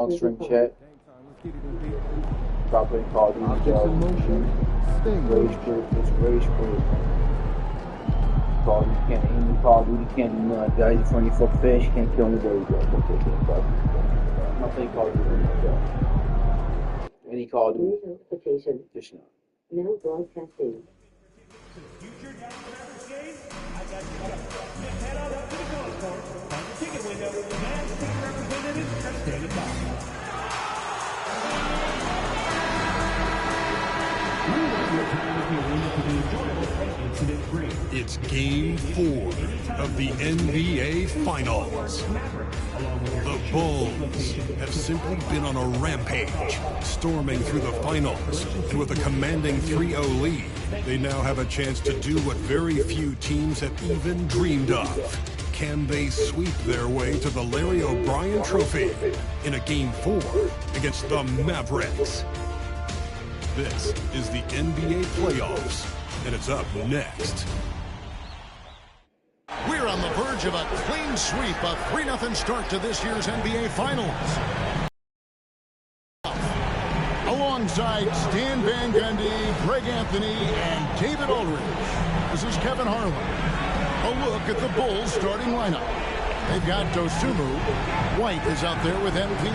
On string check. Properly called Objects in motion. Stay. Rage quit. It's rage quit. Call you can't aim. Call you can't do nothing. Guys, you front your fuck fish. You can't kill anybody. Nothing called you. Any call you. Notification. Just not. Now broadcasting. Future Dallas Mavericks game. I got you covered. Head on up to the concourse. Find the ticket window. And the team representatives are standing by. It's Game 4 of the NBA Finals. The Bulls have simply been on a rampage, storming through the finals, and with a commanding 3-0 lead, they now have a chance to do what very few teams have even dreamed of. Can they sweep their way to the Larry O'Brien Trophy in a Game 4 against the Mavericks? This is the NBA playoffs, and it's up next. We're on the verge of a clean sweep, a 3-0 start to this year's NBA Finals. Alongside Stan Van Gundy, Greg Anthony, and David Aldridge, this is Kevin Harlan. A look at the Bulls' starting lineup. They've got Dosunmu. White is out there with MP.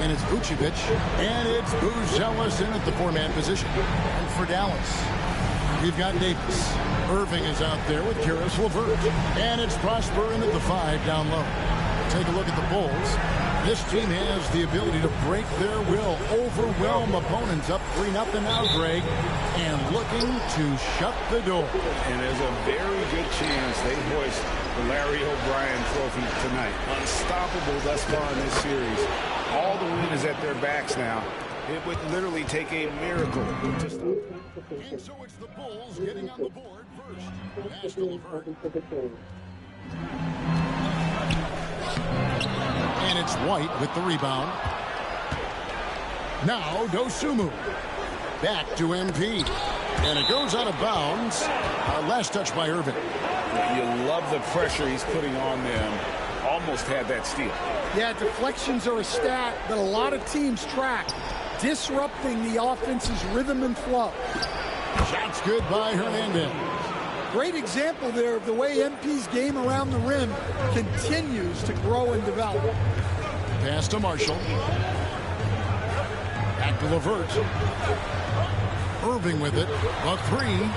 And it's Vucevic. And it's Buzelis in at the 4-man position. And for Dallas, we've got Davis. Irving is out there with Karis LeVert. And it's Prosper in at the 5 down low. Take a look at the Bulls. This team has the ability to break their will, overwhelm opponents up 3-0 now, Greg, and looking to shut the door. And there's a very good chance they hoist the Larry O'Brien Trophy tonight. Unstoppable thus far in this series. All the wind is at their backs now. It would literally take a miracle to stop. And so it's the Bulls getting on the board first. Pass to LeVert. And it's White with the rebound. Now Dosunmu. Back to MP. And it goes out of bounds. Last touch by Irving. You love the pressure he's putting on them. Almost had that steal. Yeah, deflections are a stat that a lot of teams track. Disrupting the offense's rhythm and flow. Shots good by Hernandez. Great example there of the way MP's game around the rim continues to grow and develop. Pass to Marshall. Back to LeVert. Irving with it. A 3.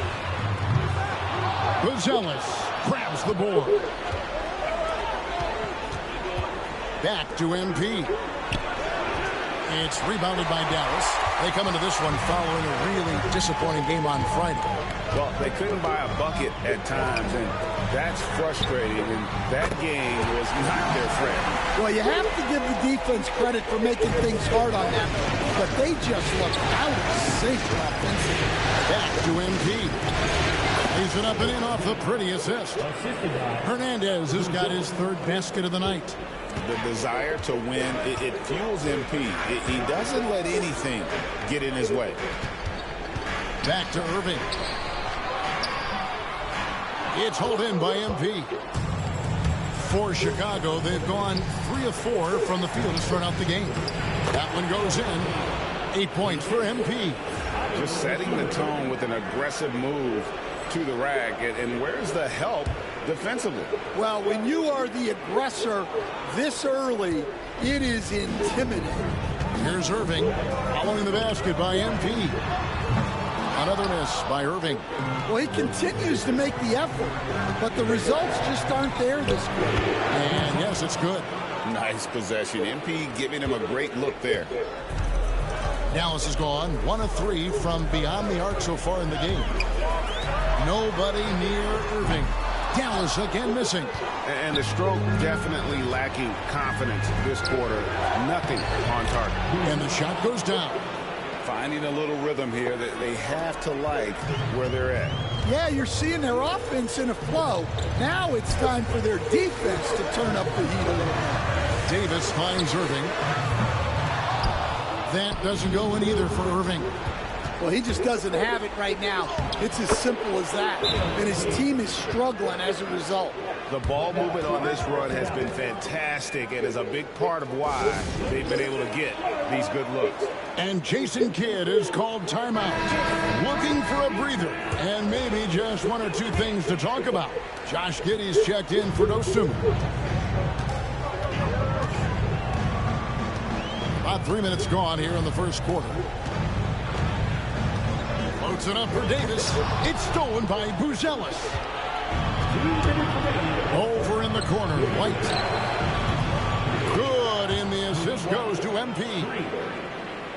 Buzelis grabs the board. Back to MP. It's rebounded by Dallas. They come into this one following a really disappointing game on Friday. Well, they couldn't buy a bucket at times, and that's frustrating, and that game was not their friend. Well, you have to give the defense credit for making things hard on them, but they just look out of sync offensively. Back to MP. He's it up and in off the pretty assist. Hernandez has got his 3rd basket of the night. The desire to win, it fuels MP. He doesn't let anything get in his way. Back to Irving. It's hauled in by MP. For Chicago, they've gone 3 of 4 from the field to start out the game. That one goes in. 8 points for MP. Just setting the tone with an aggressive move to the rack. And where's the help defensively? Well, when you are the aggressor this early, it is intimidating. Here's Irving following the basket by MP. Another miss by Irving. Well, he continues to make the effort, but the results just aren't there this quick. And yes, it's good. Nice possession. MP giving him a great look there. Dallas has gone 1 of 3 from beyond the arc so far in the game. Nobody near Irving. Dallas again missing. And the stroke definitely lacking confidence this quarter. Nothing on target. And the shot goes down. Finding a little rhythm here that they have to like where they're at. Yeah, you're seeing their offense in a flow. Now it's time for their defense to turn up the heat a little bit. Davis finds Irving. That doesn't go in either for Irving. Well, he just doesn't have it right now. It's as simple as that. And his team is struggling as a result. The ball movement on this run has been fantastic and is a big part of why they've been able to get these good looks. And Jason Kidd is called timeout. Looking for a breather and maybe just one or two things to talk about. Josh Giddey's checked in for Dosunmu. About 3 minutes gone here in the first quarter. Floats it up for Davis. It's stolen by Buzelis. Over in the corner, White. Good, and the assist goes to MP.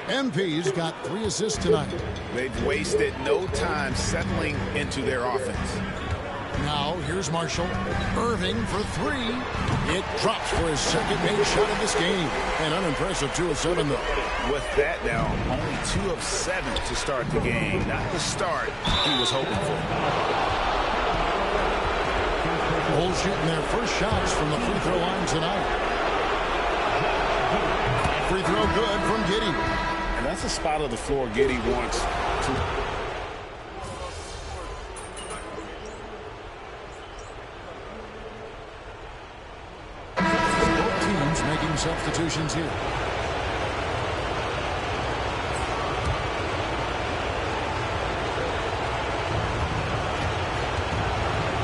MP's got 3 assists tonight. They've wasted no time settling into their offense. Now, here's Marshall. Irving for 3. It drops for his second made shot of this game. An unimpressive 2 of 7, though. With that now, only 2 of 7 to start the game. Not the start he was hoping for. Bulls shooting their first shots from the free throw line tonight. Free throw good from Giddey. And that's a spot of the floor Giddey wants to. Both teams making substitutions here.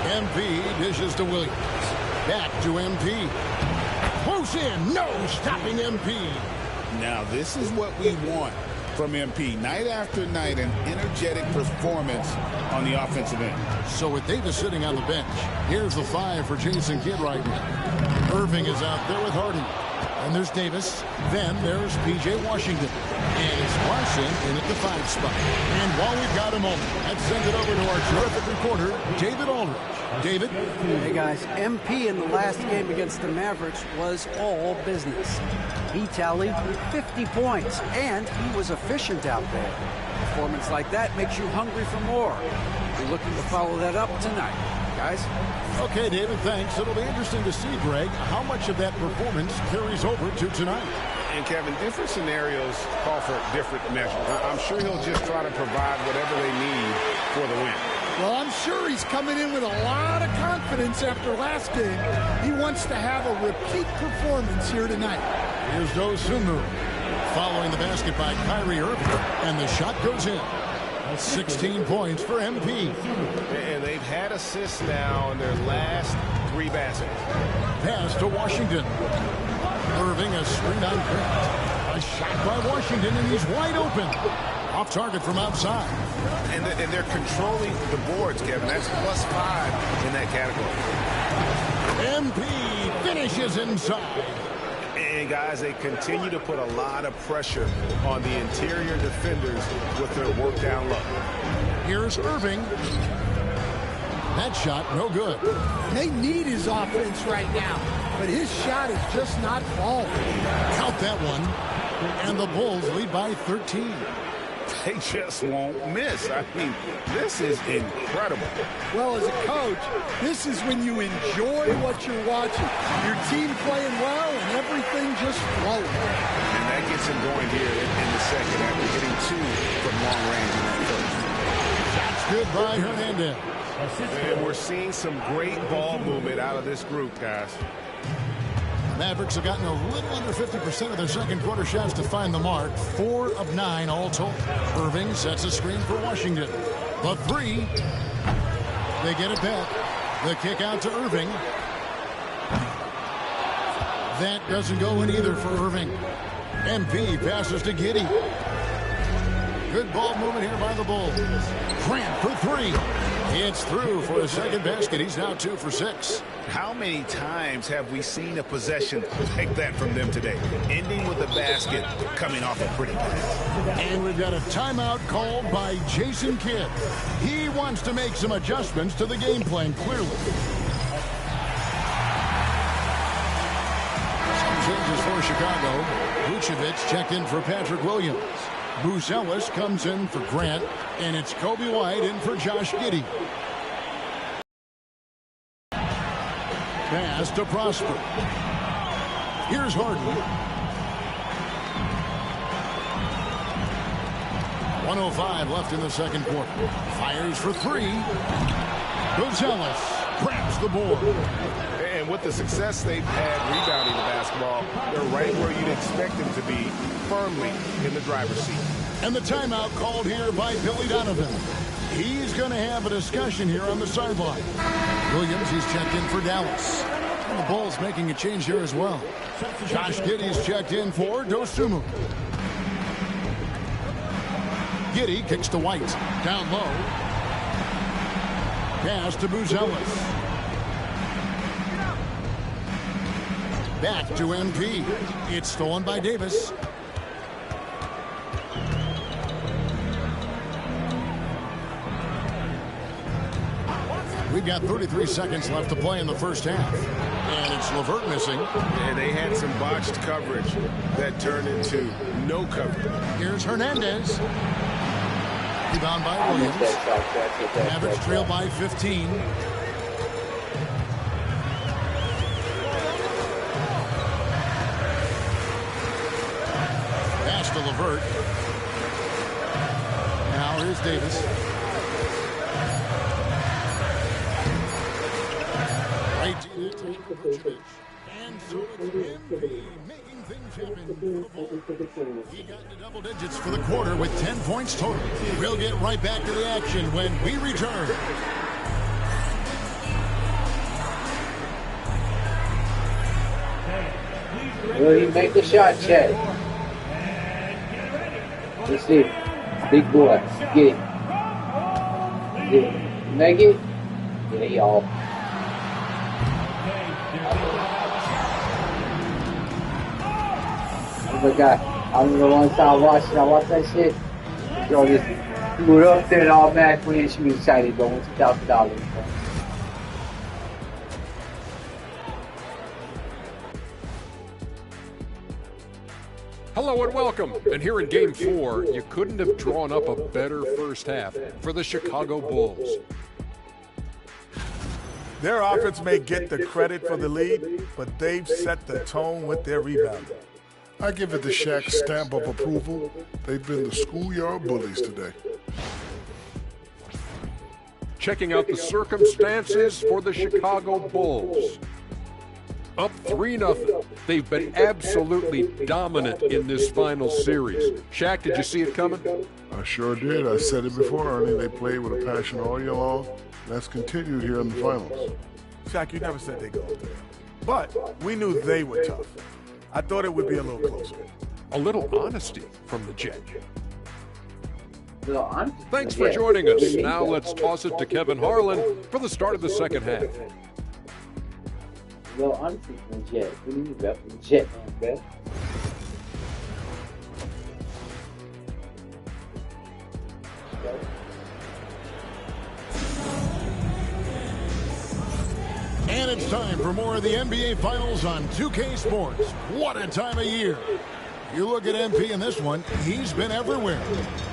MP dishes to Williams. Back to MP. Close in. No stopping MP. Now, this is what we want from MP. Night after night, an energetic performance on the offensive end. So with Davis sitting on the bench, here's the 5 for Jason Kidd right now. Irving is out there with Harden. And there's Davis. Then there's P.J. Washington. And it's Larson in at the 5 spot. And while we've got a moment, let's send it over to our terrific reporter, David Aldridge. David? Hey, guys. MP in the last game against the Mavericks was all business. He tallied 50 points, and he was efficient out there. A performance like that makes you hungry for more. We're looking to follow that up tonight. Guys? Okay, David, thanks. It'll be interesting to see, Greg, how much of that performance carries over to tonight. And, Kevin, different scenarios call for different measures. I'm sure he'll just try to provide whatever they need for the win. Well, I'm sure he's coming in with a lot of confidence after last game. He wants to have a repeat performance here tonight. Here's Dosunmu following the basket by Kyrie Irving, and the shot goes in. 16 points for MP. And they've had assists now in their last 3 baskets. Pass to Washington. Irving a screen on Grant. A shot by Washington, and he's wide open. Off target from outside. And they're controlling the boards, Kevin. That's +5 in that category. MP finishes inside. And, guys, they continue to put a lot of pressure on the interior defenders with their work down low. Here's Irving. That shot, no good. They need his offense right now, but his shot is just not falling. Count that one. And the Bulls lead by 13. They just won't miss. I mean, this is incredible. Well, as a coach, this is when you enjoy what you're watching. Your team playing well and everything just flowing. And that gets him going here in the second after getting 2 from long range in that first. That's good by Hernandez. And we're seeing some great ball movement out of this group, guys. Mavericks have gotten a little under 50% of their second quarter shots to find the mark. 4 of 9 all told. Irving sets a screen for Washington. The 3. They get it back. The kick out to Irving. That doesn't go in either for Irving. MP passes to Giddey. Good ball movement here by the Bulls. Grant for 3. It's through for a second basket. He's now 2 for 6. How many times have we seen a possession like that from them today? Ending with a basket, coming off a pretty pass. And we've got a timeout called by Jason Kidd. He wants to make some adjustments to the game plan, clearly. Some changes for Chicago. Vucevic checked in for Patrick Williams. Buzelis comes in for Grant, and it's Kobe White in for Josh Giddey. Pass to Prosper. Here's Harden. 1:05 left in the second quarter. Fires for 3. Buzelis. grabs the board. And with the success they've had rebounding the basketball, they're right where you'd expect them to be, firmly in the driver's seat. And the timeout called here by Billy Donovan. He's going to have a discussion here on the sideline. Williams, he's checked in for Dallas. And the Bulls making a change here as well. Josh Giddey's checked in for Dosunmu. Giddey kicks to White. Down low. Pass to Buzelis. Back to MP. It's stolen by Davis. We've got 33 seconds left to play in the first half. And it's LeVert missing. And they had some botched coverage that turned into no coverage. Here's Hernandez. Rebound by Williams. Mavericks trail by 15. Pass to LeVert. Now here's Davis. Right to Vucevic. And so it's MP making things happen. He got to double digits for the quarter with 10 points total. We'll get right back to the action when we return. Will he make the shot, Chet? Let's see. Big boy. Get it. Get it. Make it? Yeah, y'all. Oh my God. I remember one time I watched that shit. Girl just blew it up there and automatically and she was excited going $2,000. Hello and welcome. And here in Game 4, you couldn't have drawn up a better first half for the Chicago Bulls. Their offense may get the credit for the lead, but they've set the tone with their rebounding. I give it the Shaq stamp of approval. They've been the schoolyard bullies today. Checking out the circumstances for the Chicago Bulls. Up 3-0. They've been absolutely dominant in this final series. Shaq, did you see it coming? I sure did. I said it before, Ernie. They played with a passion all year long. That's continued here in the finals. Shaq, you never said they'd go up there. But we knew they were tough. I thought it would be a little closer. A little honesty from the Jet. Well, Thanks for joining us. Now let's toss it to Kevin Harlan for the start of the second half. Well, honestly, from the Jet. What do you mean, Beth? From the Jet, man, Beth. And it's time for more of the NBA Finals on 2K Sports. What a time of year. You look at MP in this one, he's been everywhere.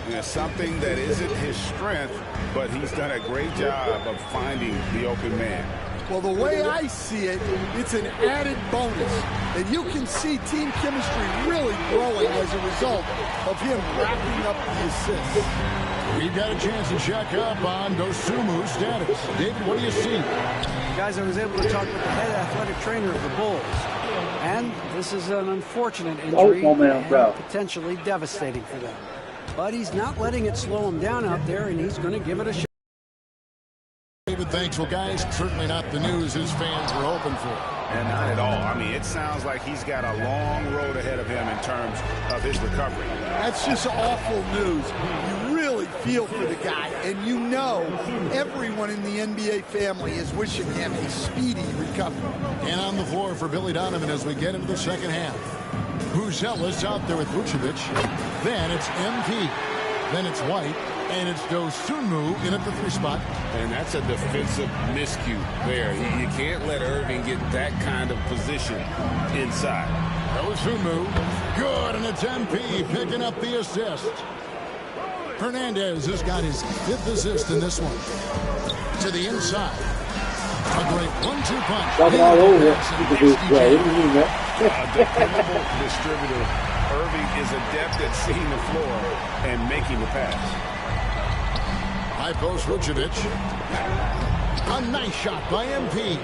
Yeah, something that isn't his strength, but he's done a great job of finding the open man. Well, the way I see it, it's an added bonus. And you can see team chemistry really growing as a result of him racking up the assists. We've got a chance to check up on Dosunmu's status. David, what do you see? Guys, I was able to talk with the head athletic trainer of the Bulls. And this is an unfortunate injury and potentially devastating for them. But he's not letting it slow him down out there, and he's going to give it a shot. David, thanks. Well, guys, certainly not the news his fans were hoping for. And not at all. I mean, it sounds like he's got a long road ahead of him in terms of his recovery. That's just awful news. You really feel for the guy, and you know everyone in the NBA family is wishing him a speedy recovery. And on the floor for Billy Donovan as we get into the second half. Buzelis out there with Vucevic. Then it's MP. Then it's White. And it's Dosunmu in at the 3 spot. And that's a defensive miscue there. You can't let Irving get that kind of position inside. Dosunmu, good, and it's MP picking up the assist. Hernandez has got his 5th assist in this one. To the inside. A great 1-2 punch. Talking all over. A dependable distributor. Irving is adept at seeing the floor and making the pass. High post Vucevic. A nice shot by MP.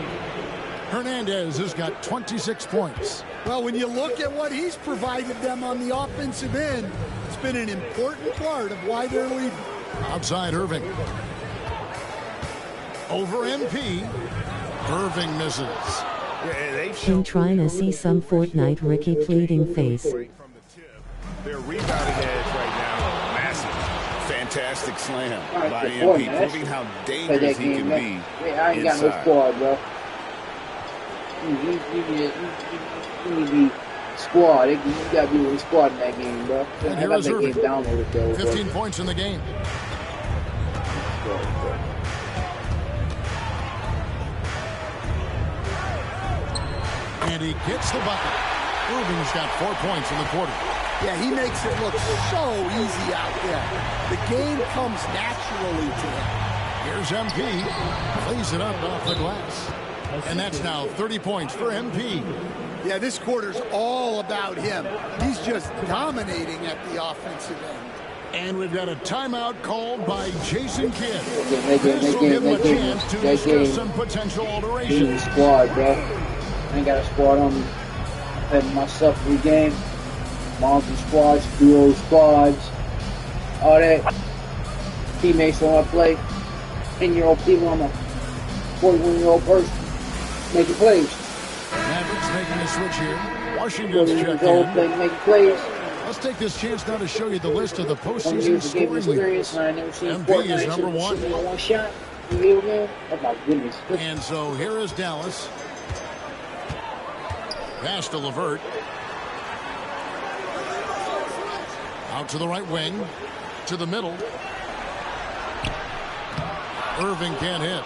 Hernandez has got 26 points. Well, when you look at what he's provided them on the offensive end, it's been an important part of why they're leading. Outside Irving. Over MP. Irving misses. Been trying to see some Fortnite Ricky pleading face. Their rebounding edge right now, massive. Fantastic slam by MP, proving how dangerous he can be I ain't got no squad, bro. You need to be squad. You gotta be with the squad in that game, bro. And I here got is that Irving. game downloaded, though. 15 points in the game. And he gets the bucket. Irving's got 4 points in the quarter. Yeah, he makes it look so easy out there. The game comes naturally to him. Here's MP. Plays it up off the glass. And that's now 30 points for MP. Yeah, this quarter's all about him. He's just dominating at the offensive end. And we've got a timeout called by Jason Kidd. This will give him a chance to discuss some potential alterations. Squad, bro. I ain't got a squad on me. I'm playing myself every game. Monster squads, duo squads, all that. Teammates don't want to play. 10-year-old people, I'm a 41-year-old person. Making plays. Mavericks making a switch here. Washington's checked in. Making plays. Let's take this chance now to show you the list of the postseason scoring leaders. MB is number 1. One shot. Oh my goodness. And so here is Dallas. Pass to LeVert. Out to the right wing. To the middle. Irving can't hit.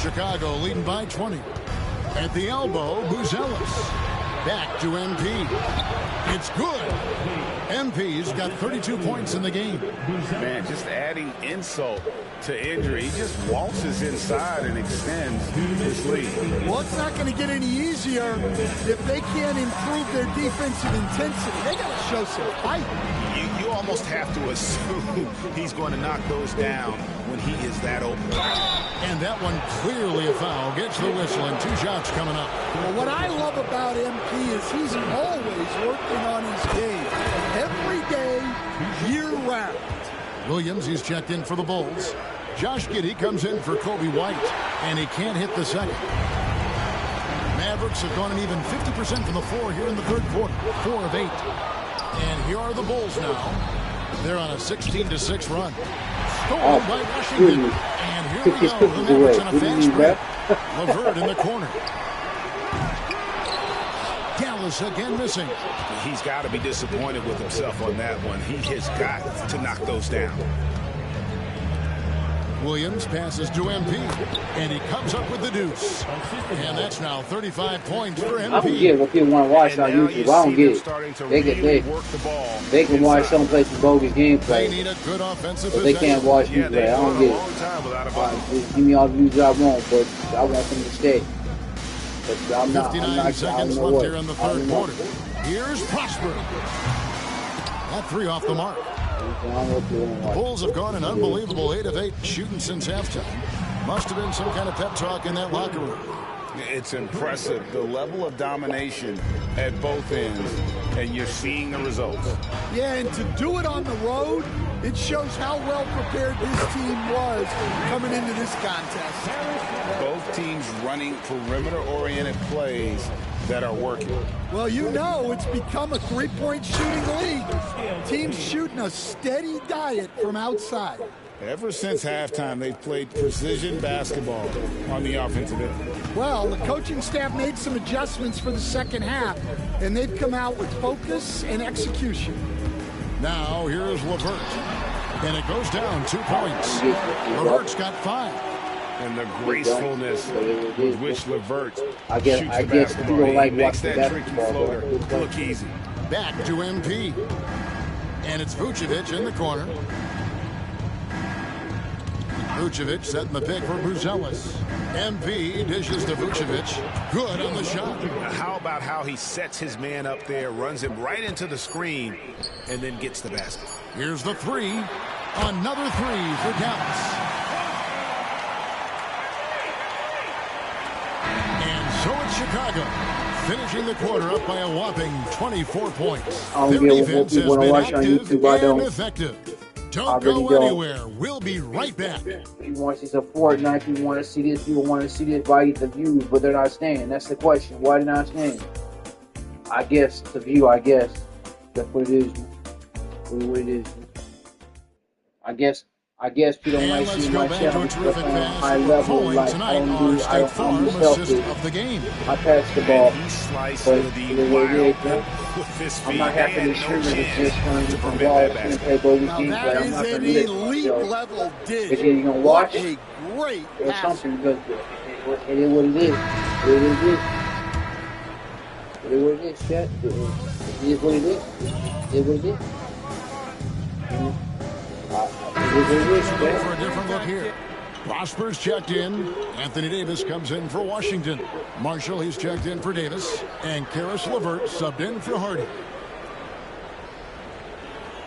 Chicago leading by 20. At the elbow, Buzelis. Back to MP. It's good. MP's got 32 points in the game. Man, just adding insult to injury. He just waltzes inside and extends his lead. Well, it's not going to get any easier if they can't improve their defensive intensity. They got to show some fight. You almost have to assume he's going to knock those down when he is that open. And that one clearly a foul. Gets the whistle and 2 shots coming up. Well, what I love about MP is he's always working on his game. Every day, year-round. Williams, he's checked in for the Bulls. Josh Giddey comes in for Kobe White, and he can't hit the second. Mavericks have gone an even 50% from the floor here in the third quarter. 4 of 8. And here are the Bulls now. They're on a 16-6 run. Stolen by Washington. And here we go. The Mavericks on a fast break. LeVert in the corner. Dallas again missing. He's got to be disappointed with himself on that one. He has got to knock those down. Williams passes to MP, and he comes up with the deuce. And that's now 35 points for MP. I don't get what people want to watch on YouTube. I don't get it. They can watch some play some bogus gameplay. They need a good offensive but they can't watch me play. I don't get it. Just give me all the views I want, but I want them to stay. But I'm not, 59 seconds left here in the third quarter. Here's Prosper. That 3 off the mark. Bulls have gone an unbelievable 8 of 8 shooting since halftime. Must have been some kind of pep talk in that locker room. It's impressive, the level of domination at both ends, and you're seeing the results. Yeah, and to do it on the road, it shows how well prepared this team was coming into this contest. Both teams running perimeter-oriented plays that are working. Well, you know it's become a three-point shooting league. Teams shooting a steady diet from outside. Ever since halftime, they've played precision basketball on the offensive end. Well, the coaching staff made some adjustments for the second half, and they've come out with focus and execution. Now, here's LeVert. And it goes down 2 points. LeVert's got 5. And the gracefulness with which LeVert shoots the basketball. Like he makes that tricky floater look easy. Back to MP. And it's Vucevic in the corner. Vucevic setting the pick for Buzelis. MP dishes to Vucevic. Good on the shot. How about how he sets his man up there, runs him right into the screen, and then gets the basket. Here's the 3. Another 3 for Dallas. Chicago, finishing the quarter up by a whopping 24 points. I don't Their get what defense has people wanna been watch on active YouTube. I and don't. effective. I Don't really go don't. anywhere. We'll be right back. People want to see some Fortnite. People want to see this. People want to see this. Why get the views, but they're not staying? That's the question. Why they're not staying? I guess the view. I guess that's what it is. What it is. I guess people don't like seeing my channel because on a high level. Like I don't do. I'm selfish. Of the game. I pass the ball. He sliced But the it is what it is, man. with his feet. I'm not happy They to had streamers no that's chance just trying to to get from prevent balls that and basket. take over Now games, that but I'm is not an going to do this elite myself. level dish. If you're going to What watch a great or pass. something, because it is what it is. It is what it is. It is what it is, chat. It is what it is. It is what it is. It is what it is, For a chat. different look here. Prosper's checked in. Anthony Davis comes in for Washington. Marshall, he's checked in for Davis. And Karis LeVert subbed in for Hardy.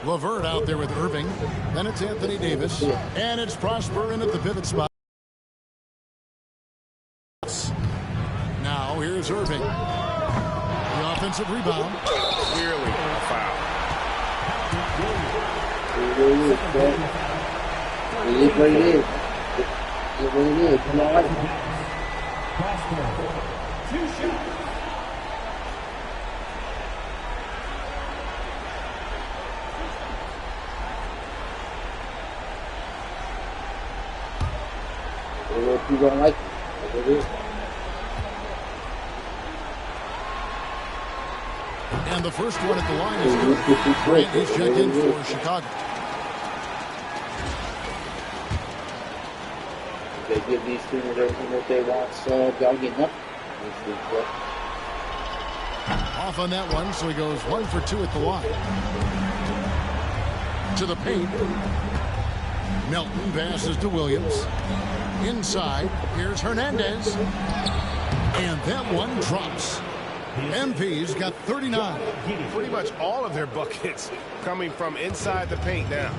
LeVert out there with Irving. Then it's Anthony Davis. And it's Prosper in at the pivot spot. Now here's Irving. The offensive rebound. Clearly a foul. It is what it is, chat. It is what it is. It is what it is. Come on, like it. Two shots. People don't like it. That's what it is. And the first one at the line is good. Grant, he's checked in for Chicago. They give these streamers everything that they want, so y'all get nothing. Off on that one, so he goes 1 for 2 at the line. To the paint. Melton passes to Williams. Inside, here's Hernandez. And that one drops. MP's got 39. Pretty much all of their buckets coming from inside the paint now.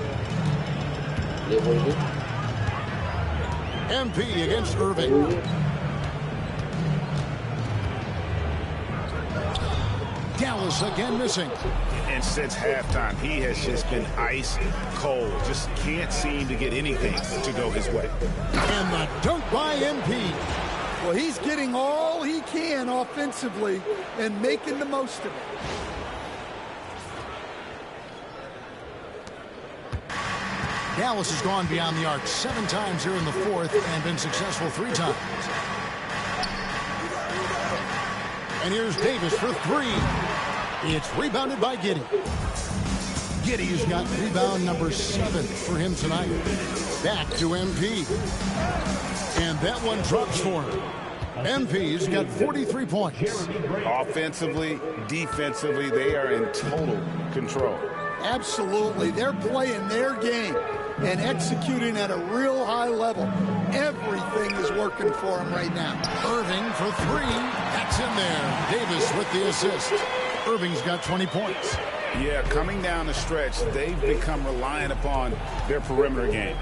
MP against Irving. Dallas again missing. And since halftime, he has just been ice cold. Just can't seem to get anything to go his way. And the dunk by MP. Well, he's getting all he can offensively and making the most of it. Dallas has gone beyond the arc 7 times here in the fourth and been successful 3 times. And here's Davis for 3. It's rebounded by Giddey. Giddey's got rebound number 7 for him tonight. Back to MP. And that one drops for him. MP's got 43 points. Offensively, defensively, they are in total control. Absolutely. They're playing their game and executing at a real high level. Everything is working for them right now. Irving for 3. That's in there. Davis with the assist. Irving's got 20 points. Yeah, coming down the stretch, they've become reliant upon their perimeter game.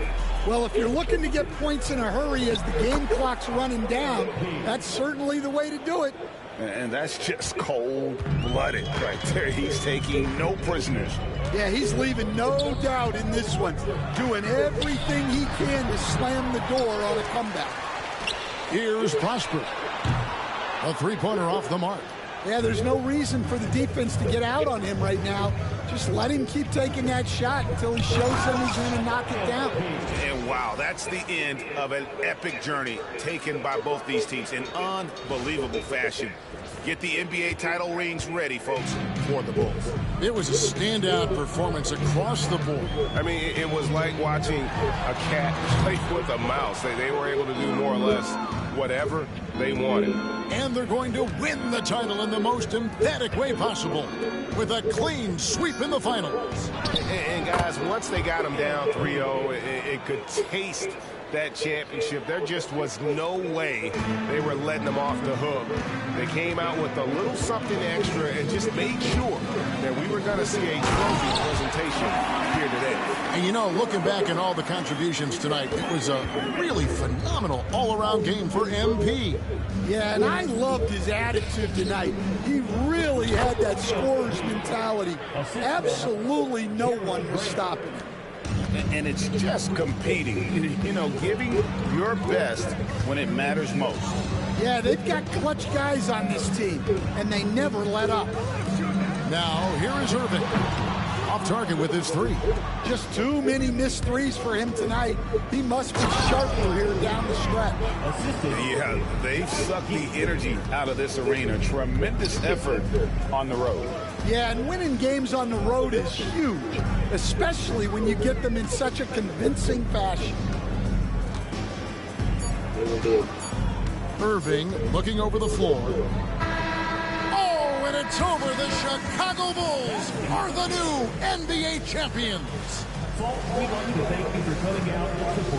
Well, if you're looking to get points in a hurry as the game clock's running down, that's certainly the way to do it. And that's just cold-blooded right there. He's taking no prisoners. Yeah, he's leaving no doubt in this one. Doing everything he can to slam the door on a comeback. Here's Prosper. A 3-pointer off the mark. Yeah, there's no reason for the defense to get out on him right now. Just let him keep taking that shot until he shows them he's going to knock it down. And wow, that's the end of an epic journey taken by both these teams in unbelievable fashion. Get the NBA title rings ready, folks, for the Bulls. It was a standout performance across the board. I mean, it was like watching a cat play with a mouse. They were able to do more or less whatever they wanted. And they're going to win the title in the most emphatic way possible with a clean sweep in the finals. And guys, once they got them down 3-0, it could taste that championship. There just was no way they were letting them off the hook. They came out with a little something extra and just made sure that we were going to see a trophy presentation here today. And you know, looking back at all the contributions tonight, it was a really phenomenal all-around game for MP. Yeah, and I loved his attitude tonight. He really had that scorer's mentality. Absolutely no one was stopping him. And it's just competing, you know, giving your best when it matters most. Yeah, they've got clutch guys on this team, and they never let up. Now, here is Irving. Off target with his three. Just too many missed threes for him tonight. He must be sharper here down the stretch. Yeah, they've sucked the energy out of this arena. Tremendous effort on the road. Yeah, and winning games on the road is huge, especially when you get them in such a convincing fashion. Irving looking over the floor. Oh, and it's over. The Chicago Bulls are the new NBA champions.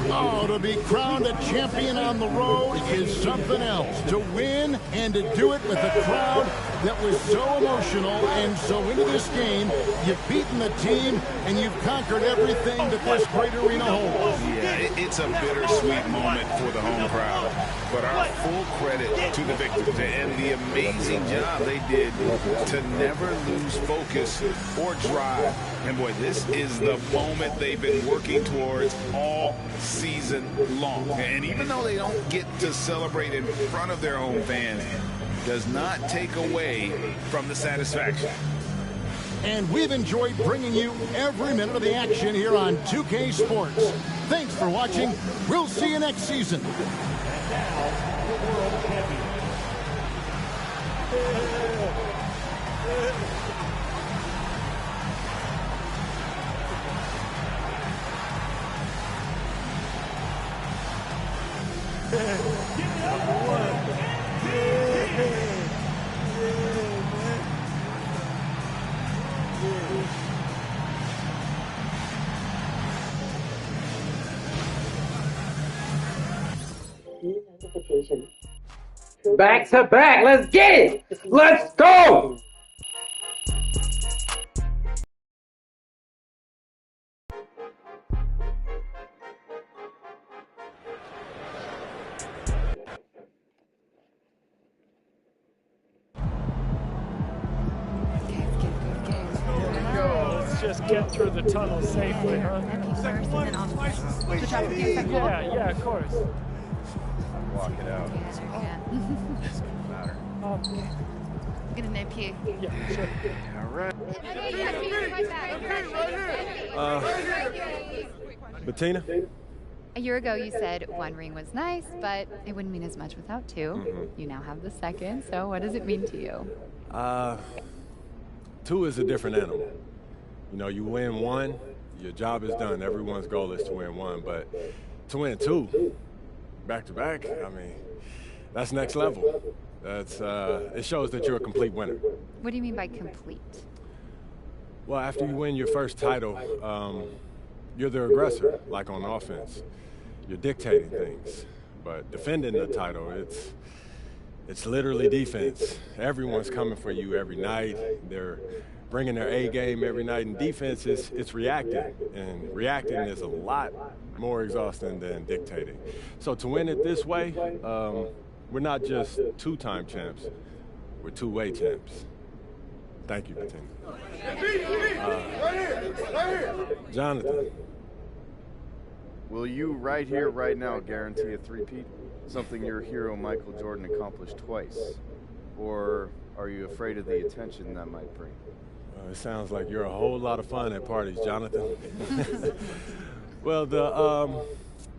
Oh, to be crowned a champion on the road is something else. To win and to do it with a crowd that was so emotional and so into this game, you've beaten the team and you've conquered everything that this great arena holds. Yeah, it's a bittersweet moment for the home crowd, but our full credit to the victors and the amazing job they did to never lose focus or drive. And boy, this is the moment they've been working towards all season long. And even though they don't get to celebrate in front of their own fans, does not take away from the satisfaction. And we've enjoyed bringing you every minute of the action here on 2K Sports. Thanks for watching. We'll see you next season. Back to back. Let's get it. Let's go. Just get through the tunnel safely, huh? Yeah, of course. Walk it out. Yeah. Doesn't matter. I'm gonna nip you. Yeah, sure. All right. Bettina? A year ago, you said one ring was nice, but it wouldn't mean as much without two. You now have the second, so what does it mean to you? Two is a different animal. You know, you win one, your job is done. Everyone's goal is to win one, but to win two, back to back, I mean, that's next level. That's it shows that you're a complete winner. What do you mean by complete? Well, after you win your first title, you're the aggressor, like on offense. You're dictating things, but defending the title, it's literally defense. Everyone's coming for you every night. They're bringing their A game every night, and defense it's reacting, and reacting is a lot more exhausting than dictating. So to win it this way, we're not just two-time champs, we're two-way champs. Thank you, Bettina. Jonathan. Will you right here, right now, guarantee a three-peat? Something your hero Michael Jordan accomplished twice? Or are you afraid of the attention that might bring? It sounds like you're a whole lot of fun at parties, Jonathan. Well, the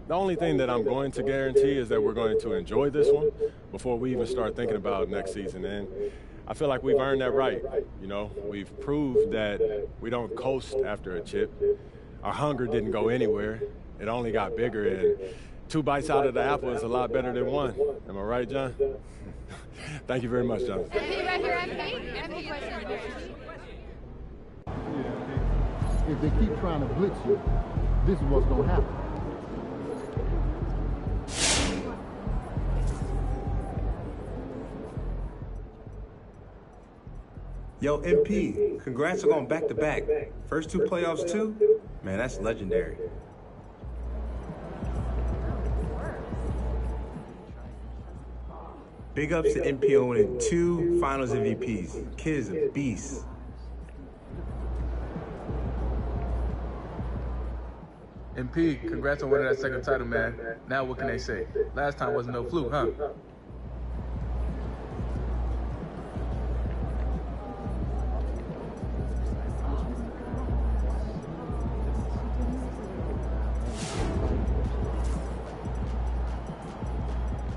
only thing that I'm going to guarantee is that we're going to enjoy this one before we even start thinking about next season. And I feel like we've earned that right. You know, we've proved that we don't coast after a chip. Our hunger didn't go anywhere. It only got bigger, and 2 bites out of the apple is a lot better than 1. Am I right, John? Thank you very much, John. If they keep trying to blitz you, this is what's going to happen. Yo, MP, congrats on going back-to-back. First 2 playoffs, too? Man, that's legendary. Big ups to MP winning 2 Finals MVPs. Kid is a beast. MP, congrats on winning that second title, man. Now what can they say? Last time wasn't no fluke, huh?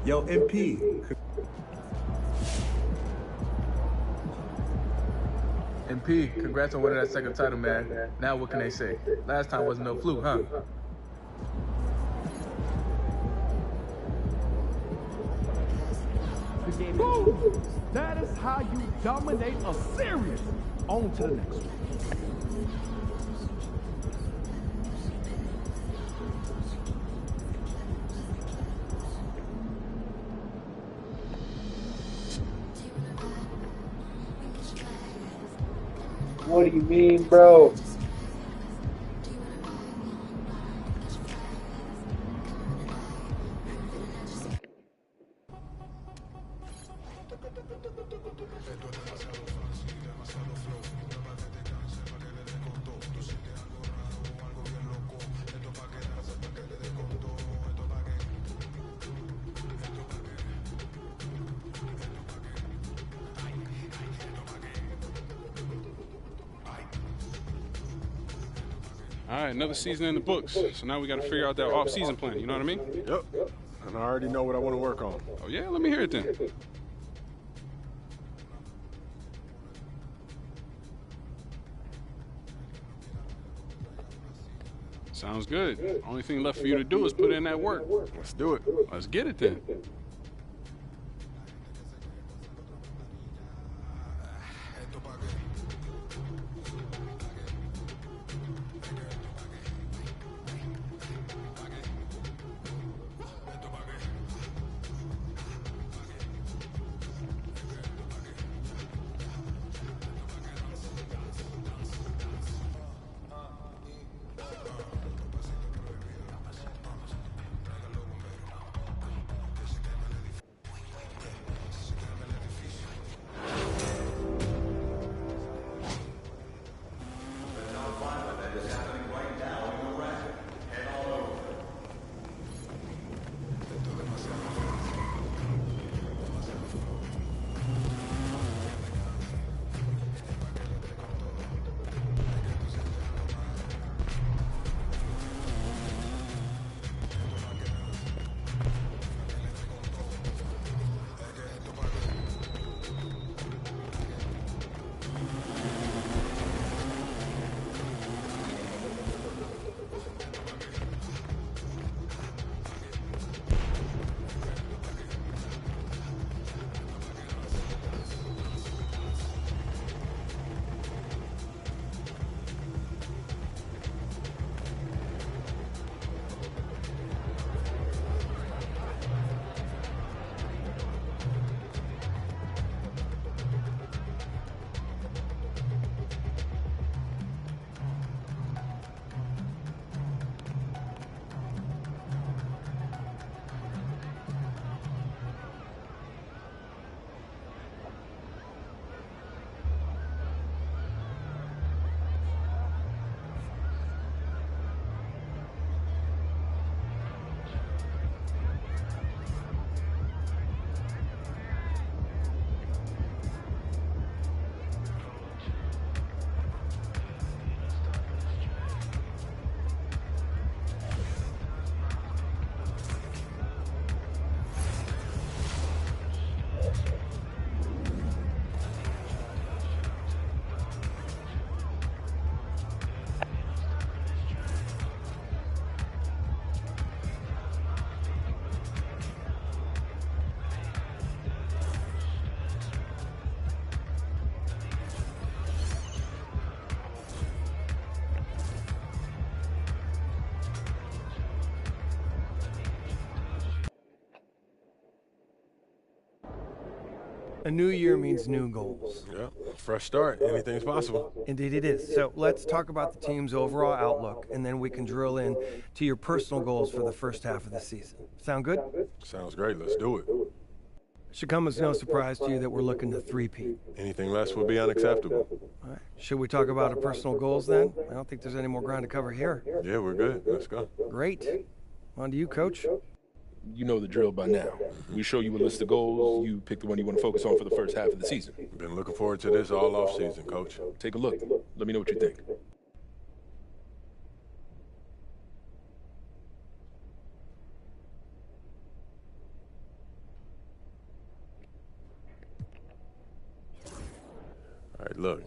Yo, MP. MP, congrats on winning that second title, man. Now what can they say? Last time wasn't no fluke, huh? Boom! That is how you dominate a series. On to the next one. What do you mean, bro? All right, another season in the books. So now we got to figure out that off-season plan. You know what I mean? Yep. And I already know what I want to work on. Oh, yeah? Let me hear it then. Sounds good. Only thing left for you to do is put in that work. Let's do it. Let's get it then. A new year means new goals. Yeah. fresh start. Anything's possible. Indeed it is. So let's talk about the team's overall outlook, and then we can drill in to your personal goals for the first half of the season. Sound good? Sounds great. Let's do it. Should come as no surprise to you that we're looking to three-peat. Anything less would be unacceptable. All right. Should we talk about our personal goals then? I don't think there's any more ground to cover here. Yeah, we're good. Let's go. Great. On to you, Coach. You know the drill by now. We show you a list of goals. You pick the one you want to focus on for the first half of the season. Been looking forward to this all off season, Coach. Take a look. Let me know what you think. All right, look.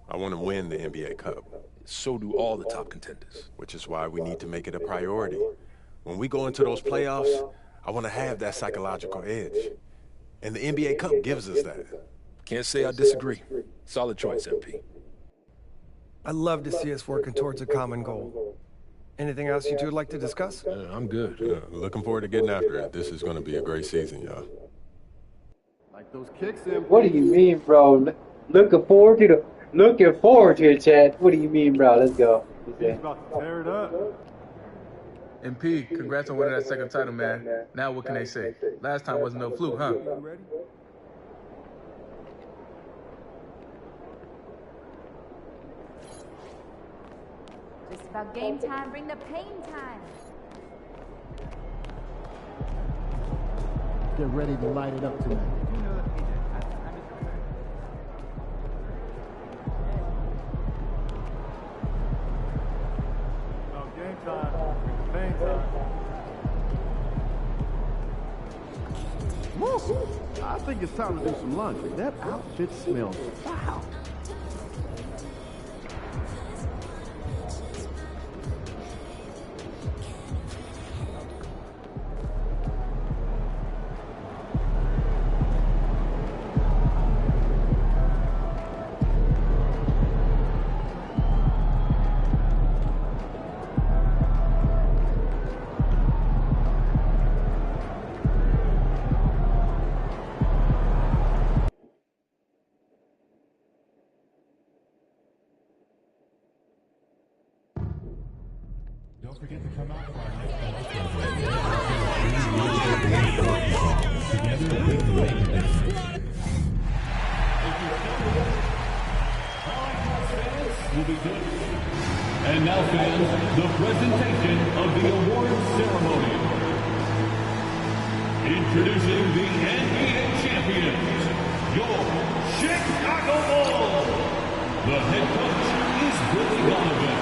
I want to win the NBA Cup. So do all the top contenders. Which is why we need to make it a priority. When we go into those playoffs, I want to have that psychological edge. And the NBA Cup gives us that. Can't say I disagree. Solid choice, MP. I'd love to see us working towards a common goal. Anything else you two would like to discuss? I'm good. Looking forward to getting after it. This is going to be a great season, y'all. Like those kicks in. What do you mean, bro? Looking forward to it, Chad. What do you mean, bro? Let's go. He's about to tear it up. MP, congrats on winning that second title, man. Now what can they say? Last time wasn't no fluke, huh? Just about game time, bring the pain time. Get ready to light it up tonight. Game time. Pain time. Woo! I think it's time to do some laundry. That outfit smells foul. Don't forget to come out for our next together we can make a difference. Will be good. And now, fans, the presentation of the award ceremony. Introducing the NBA champions, your Chicago Bulls. The head coach is Billy Donovan.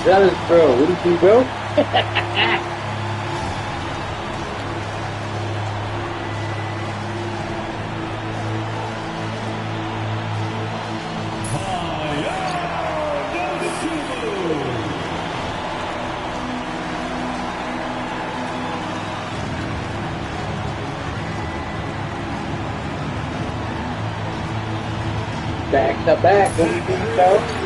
That is, bro. What do you think, bro? Back-to-back MVP belts.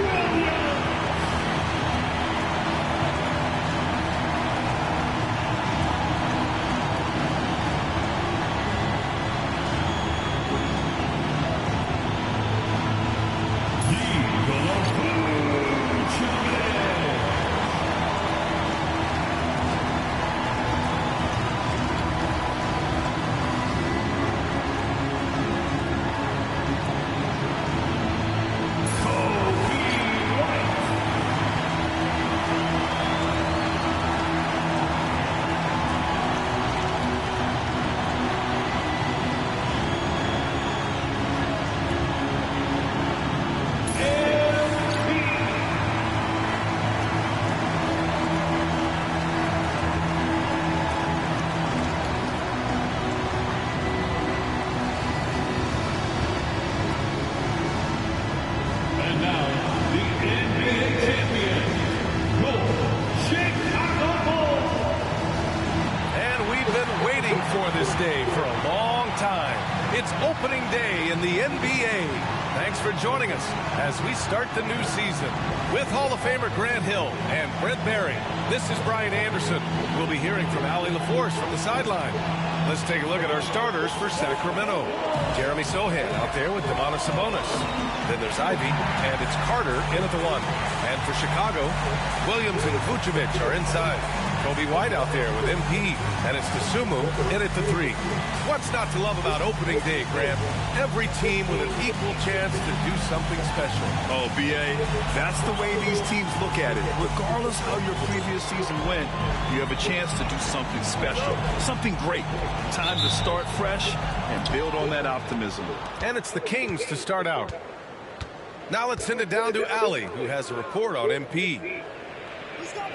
Joining us as we start the new season with Hall of Famer Grant Hill and Brent Barry. This is Brian Anderson. We'll be hearing from Allie LaForce from the sideline. Let's take a look at our starters for Sacramento. Jeremy Sohan out there with Domantas Sabonis. Then there's Ivy, and it's Carter in at the 1. And for Chicago, Williams and Vucevic are inside. Kobe White out there with MP, and it's Dosunmu in at the 3. What's not to love about opening day, Grant? Every team with an equal chance to do something special. Oh, B.A., that's the way these teams look at it. Regardless how your previous season went, you have a chance to do something special, something great. Time to start fresh and build on that optimism. And it's the Kings to start out. Now let's send it down to Allie, who has a report on MP.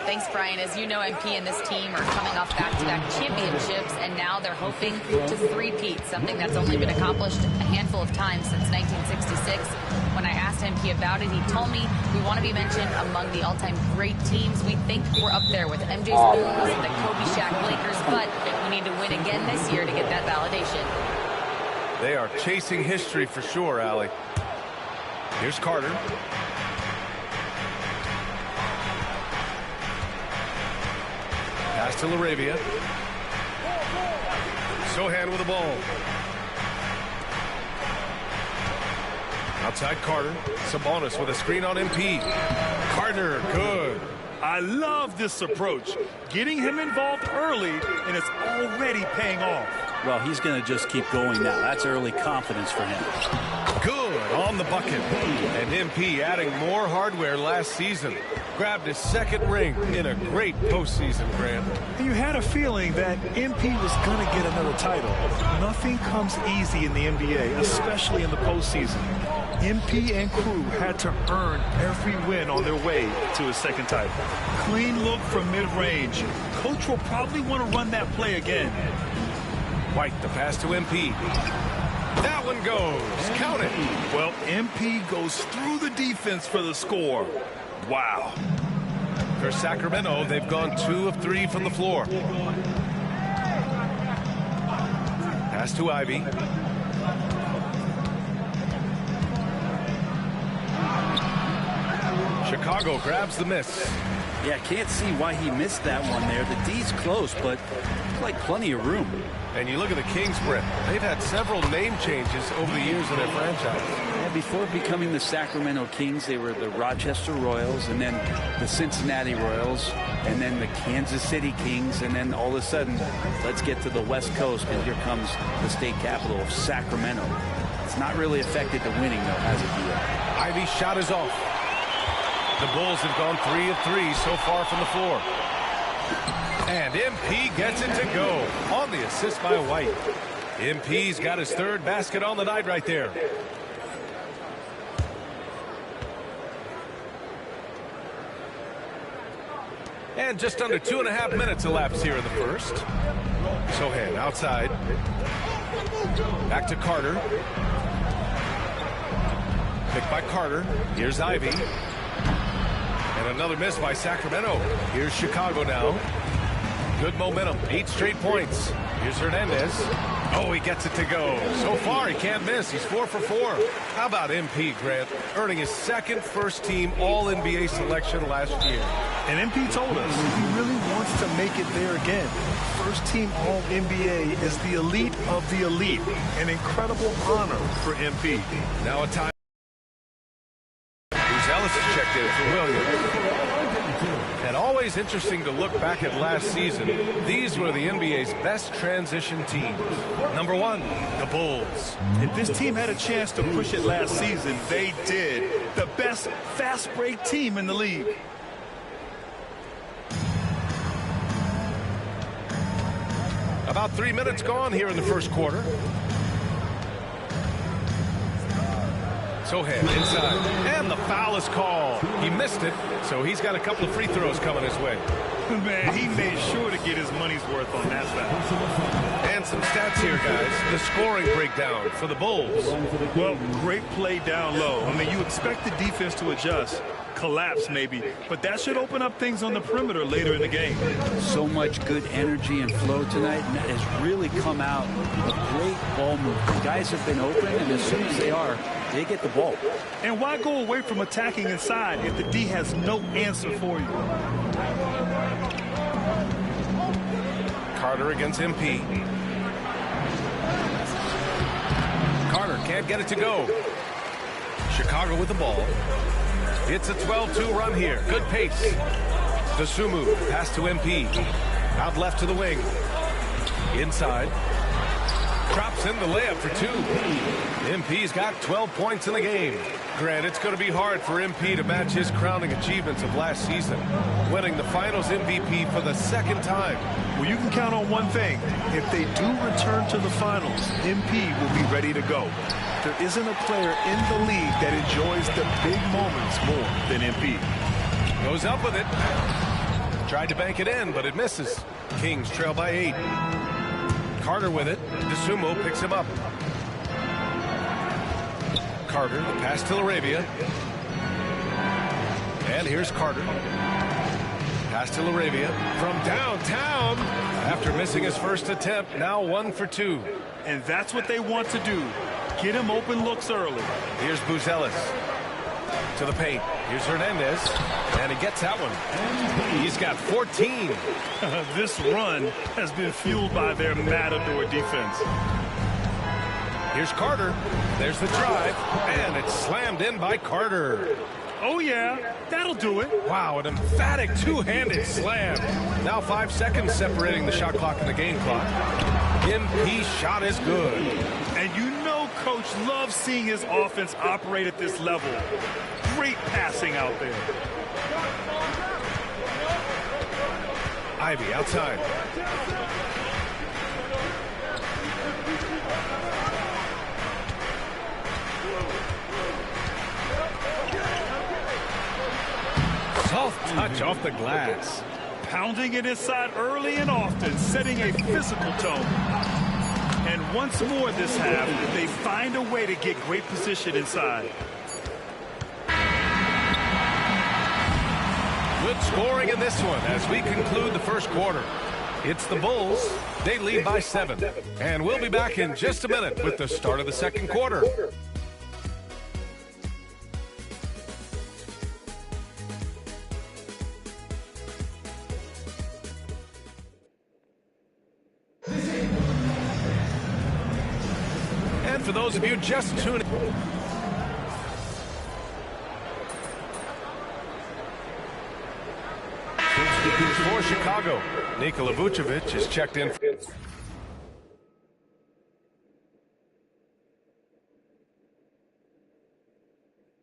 Thanks, Brian. As you know, MP and this team are coming off back-to-back championships, and now they're hoping to three-peat, something that's only been accomplished a handful of times since 1966. When I asked MP about it, he told me we want to be mentioned among the all-time great teams. We think we're up there with MJ's Bulls and the Kobe Shaq Lakers, but we need to win again this year to get that validation. They are chasing history for sure, Allie. Here's Carter. Pass to LaRavia. Sohan with the ball. Outside Carter. Sabonis with a screen on MP. Carter, good. I love this approach. Getting him involved early, and it's already paying off. Well, he's going to just keep going now. That's early confidence for him. Good on the bucket. And MP adding more hardware last season. Grabbed his second ring in a great postseason, Grant. And you had a feeling that MP was going to get another title. Nothing comes easy in the NBA, especially in the postseason. MP and crew had to earn every win on their way to a second title. Clean look from mid-range. Coach will probably want to run that play again. White, the pass to MP. That one goes. Count it. Well, MP goes through the defense for the score. Wow. For Sacramento, they've gone 2 of 3 from the floor. Pass to Ivy. Chicago grabs the miss. Yeah, can't see why he missed that one there. The D's close, but like plenty of room. And you look at the Kings, Brent. They've had several name changes over the years in their franchise. Yeah, before becoming the Sacramento Kings, they were the Rochester Royals, and then the Cincinnati Royals, and then the Kansas City Kings, and then all of a sudden, let's get to the West Coast, and here comes the state capital of Sacramento. It's not really affected the winning, though, has it yet? Ivy's shot is off. The Bulls have gone 3 of 3 so far from the floor. And MP gets it to go on the assist by White. MP's got his 3rd basket on the night right there. And just under 2.5 minutes elapsed here in the first. Sohan outside. Back to Carter. Picked by Carter. Here's Ivy. And another miss by Sacramento. Here's Chicago now. Good momentum. 8 straight points. Here's Hernandez. Oh, he gets it to go. So far, he can't miss. He's 4 for 4. How about MP, Grant, earning his second first-team All-NBA selection last year? And MP told us he really wants to make it there again. First-team All-NBA is the elite of the elite. An incredible honor for MP. Now a time. Ellis is checked in for Williams. And always interesting to look back at last season. These were the NBA's best transition teams. Number 1, the Bulls. If this team had a chance to push it last season, they did. The best fast break team in the league. About 3 minutes gone here in the first quarter. Sohan inside, and the foul is called. He missed it, so he's got a couple of free throws coming his way. Man, he made sure to get his money's worth on that foul. And some stats here, guys. The scoring breakdown for the Bulls. Well, great play down low. I mean, you expect the defense to adjust, collapse maybe, but that should open up things on the perimeter later in the game. So much good energy and flow tonight, and that has really come out of great ball movement. Guys have been open, and as soon as they get the ball. And why go away from attacking inside if the D has no answer for you? Carter against MP. Carter can't get it to go. Chicago with the ball. It's a 12-2 run here. Good pace. Dosunmu pass to MP. Out left to the wing. Inside. Drops in the layup for 2. MP's got 12 points in the game. Grant, it's going to be hard for MP to match his crowning achievements of last season, winning the Finals MVP for the second time. Well, you can count on one thing. If they do return to the Finals, MP will be ready to go. There isn't a player in the league that enjoys the big moments more than MP. Goes up with it. Tried to bank it in, but it misses. Kings trail by 8. Carter with it. Dosunmu picks him up. Carter, the pass to Arabia. And here's Carter. Pass to Arabia from downtown. After missing his first attempt, now 1 for 2. And that's what they want to do. Get him open looks early. Here's Buzelis to the paint. Here's Hernandez, and he gets that one. He's got 14. This run has been fueled by their matador defense. Here's Carter. There's the drive, and it's slammed in by Carter. Oh, yeah, that'll do it. Wow, an emphatic two-handed slam. Now 5 seconds separating the shot clock and the game clock. MP shot is good. And you know Coach loves seeing his offense operate at this level. Great passing out there. Ivy outside. Soft touch off the glass. Pounding it inside early and often, setting a physical tone. And once more this half, they find a way to get great position inside. Good scoring in this one as we conclude the first quarter. It's the Bulls. They lead by 7. And we'll be back in just a minute with the start of the second quarter. And for those of you just tuning in, for Chicago, Nikola Vucevic is checked in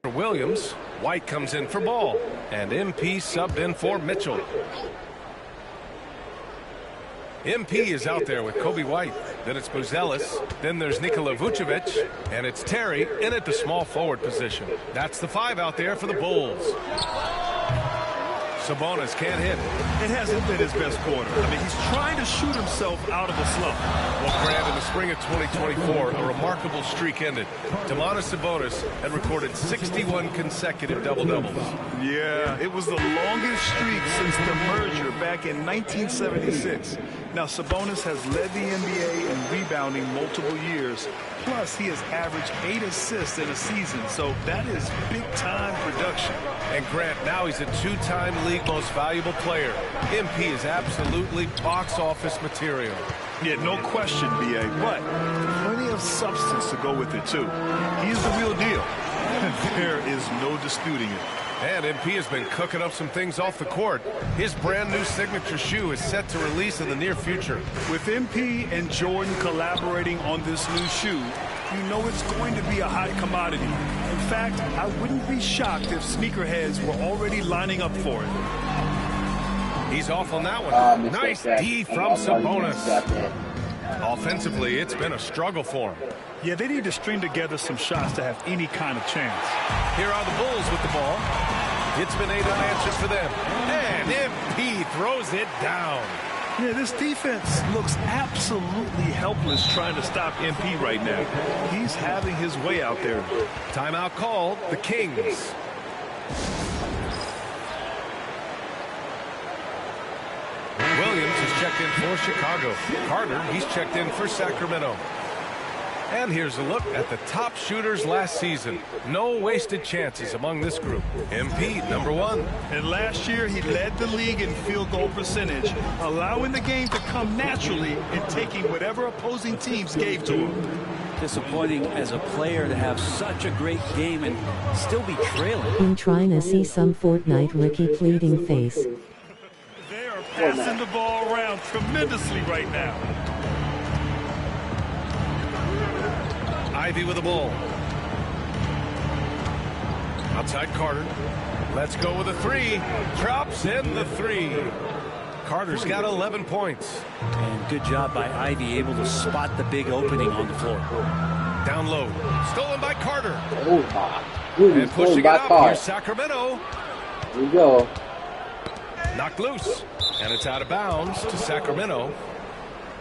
for Williams. White comes in for Ball, and MP subbed in for Mitchell. MP is out there with Kobe White. Then it's Buzelis. Then there's Nikola Vucevic, and it's Terry in at the small forward position. That's the 5 out there for the Bulls. Sabonis can't hit. It hasn't been his best quarter. I mean, he's trying to shoot himself out of a slump. Well, Grant, in the spring of 2024, a remarkable streak ended. Domantas Sabonis had recorded 61 consecutive double-doubles. Yeah, it was the longest streak since the merger back in 1976. Now, Sabonis has led the NBA in rebounding multiple years. Plus, he has averaged 8 assists in a season, so that is big-time production. And Grant, now he's a two-time league most valuable player. MP is absolutely box office material. Yeah, no question, B.A., but plenty of substance to go with it, too. He's the real deal. There is no disputing it. And MP has been cooking up some things off the court. His brand new signature shoe is set to release in the near future. With MP and Jordan collaborating on this new shoe, you know it's going to be a hot commodity. In fact, I wouldn't be shocked if sneakerheads were already lining up for it. He's off on that one. Nice D from Sabonis. Offensively, it's been a struggle for him. Yeah, they need to string together some shots to have any kind of chance. Here are the Bulls with the ball. It's been 8 unanswered for them. And MP throws it down. Yeah, this defense looks absolutely helpless trying to stop MP right now. He's having his way out there. Timeout called, the Kings. Williams has checked in for Chicago. Carter, he's checked in for Sacramento. And here's a look at the top shooters last season. No wasted chances among this group. MP, number 1. And last year, he led the league in field goal percentage, allowing the game to come naturally and taking whatever opposing teams gave to him. Disappointing as a player to have such a great game and still be trailing. I'm trying to see some Fortnite rookie pleading face. They are passing the ball around tremendously right now. Ivy with the ball. Outside Carter. Let's go with a 3. Drops in the 3. Carter's got 11 points. And good job by Ivy, able to spot the big opening on the floor. Down low. Stolen by Carter. Oh, my. And pushing it up. Here's Sacramento. Here we go. Knocked loose. And it's out of bounds to Sacramento.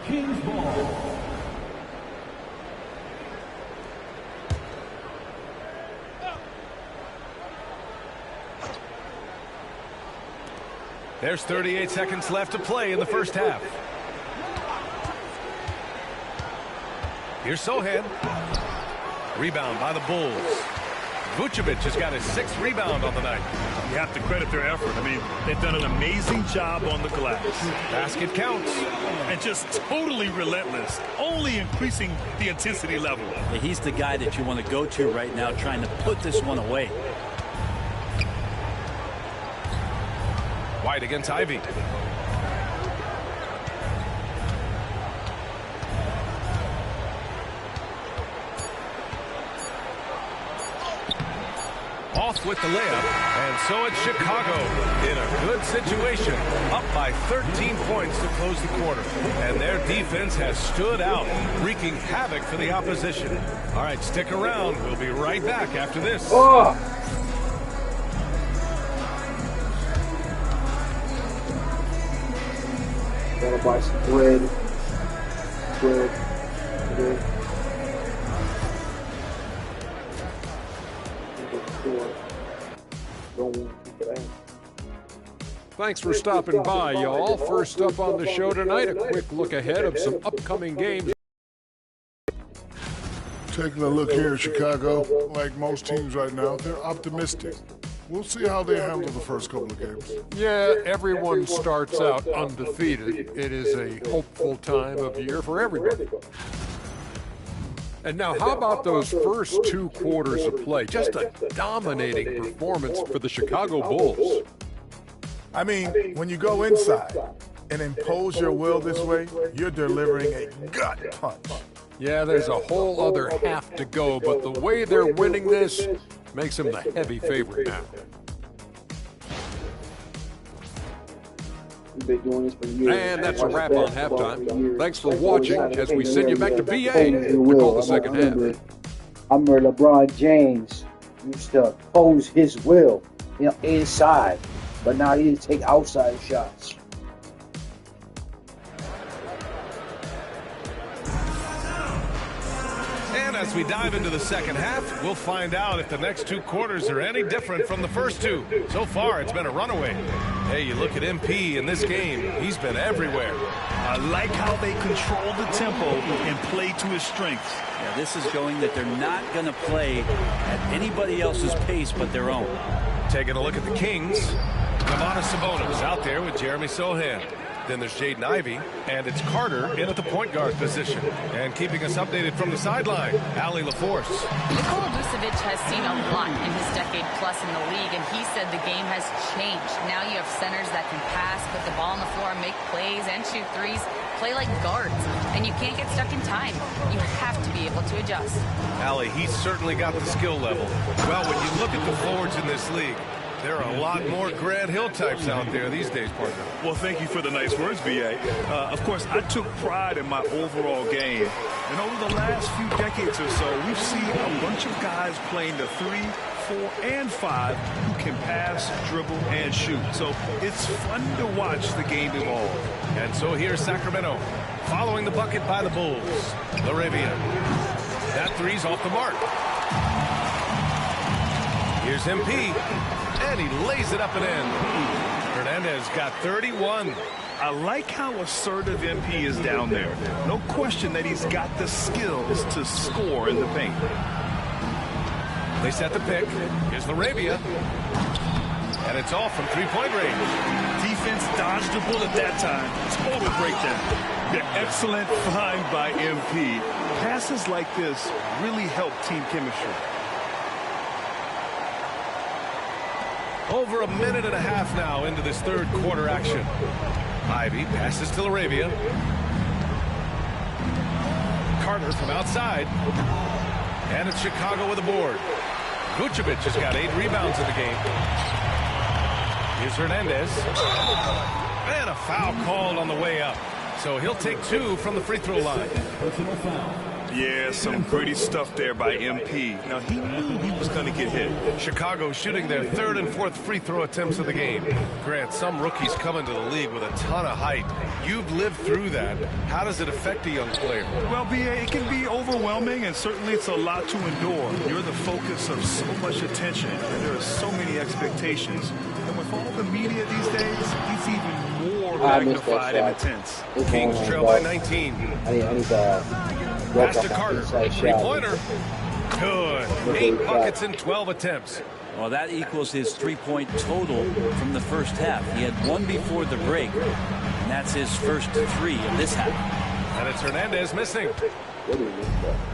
Kings ball. There's 38 seconds left to play in the first half. Here's Sohan. Rebound by the Bulls. Vucevic has got his 6th rebound on the night. You have to credit their effort. I mean, they've done an amazing job on the glass. Basket counts. And just totally relentless, only increasing the intensity level. Yeah, he's the guy that you want to go to right now, trying to put this one away. White against Ivy. Off with the layup, and so it's Chicago in a good situation, up by 13 points to close the quarter. And their defense has stood out, wreaking havoc for the opposition. All right, stick around. We'll be right back after this. Oh. Gotta buy some bread. Bread. Thanks for stopping by, y'all. First up on the show tonight, a quick look ahead of some upcoming games. Taking a look here at Chicago, like most teams right now, they're optimistic. We'll see how they handle the first couple of games. Yeah, everyone starts out undefeated. It is a hopeful time of year for everybody. And now, how about those first 2 quarters of play? Just a dominating performance for the Chicago Bulls. I mean, when you go inside and impose your will this way, you're delivering a gut punch. Yeah, there's a whole other half to go, but the way they're winning this makes them the heavy favorite now. Been doing this for years. And that's a wrap on halftime. Thanks for watching as we send you back to BA to call the second half. I remember LeBron James used to pose his will, inside. but now he needs to take outside shots. And as we dive into the second half, we'll find out if the next 2 quarters are any different from the first 2. So far, it's been a runaway. Hey, you look at MP in this game, he's been everywhere. I like how they control the tempo and play to his strengths. Yeah, this is showing that they're not going to play at anybody else's pace but their own. Taking a look at the Kings, Kamana Sabonis out there with Jeremy Sohan. Then there's Jaden Ivey, and it's Carter in at the point guard position. And keeping us updated from the sideline, Ali LaForce. Nikola Vucevic has seen a lot in his decade plus in the league, and he said the game has changed. Now you have centers that can pass, put the ball on the floor, make plays, and shoot threes, play like guards. And you can't get stuck in time. You have to be able to adjust. Ali, he's certainly got the skill level. Well, when you look at the forwards in this league, there are a lot more Grant Hill types out there these days, partner. Well, thank you for the nice words, B.A. Of course, I took pride in my overall game. And over the last few decades or so, we've seen a bunch of guys playing the 3, 4, and 5 who can pass, dribble, and shoot. So it's fun to watch the game evolve. And so here's Sacramento, following the bucket by the Bulls. LaRavia. That three's off the mark. Here's MP. And he lays it up and in. Hernandez got 31. I like how assertive MP is down there. No question that he's got the skills to score in the paint. They set the pick. Here's LaRavia. And it's off from three-point range. Defense dodged the bullet that time. Total breakdown. The excellent find by MP. Passes like this really help team chemistry. Over a minute and a half now into this third quarter action. Ivey passes to LaRavia. Carter from outside. And it's Chicago with a board. Vucevic has got 8 rebounds in the game. Here's Hernandez. And a foul called on the way up. So he'll take 2 from the free throw line. Personal foul. Yeah, some pretty stuff there by MP. Now, he knew he was going to get hit. Chicago shooting their 3rd and 4th free throw attempts of the game. Grant, some rookies come into the league with a ton of height. You've lived through that. How does it affect a young player? Well, B.A., it can be overwhelming, and certainly it's a lot to endure. You're the focus of so much attention, and there are so many expectations. And with all the media these days, it's even more magnified and intense. Kings trail by 19. Pass to Carter. Three-pointer. Good. 8 buckets in 12 attempts. Well, that equals his 3-point total from the first half. He had 1 before the break, and that's his first 3 of this half. And it's Hernandez missing.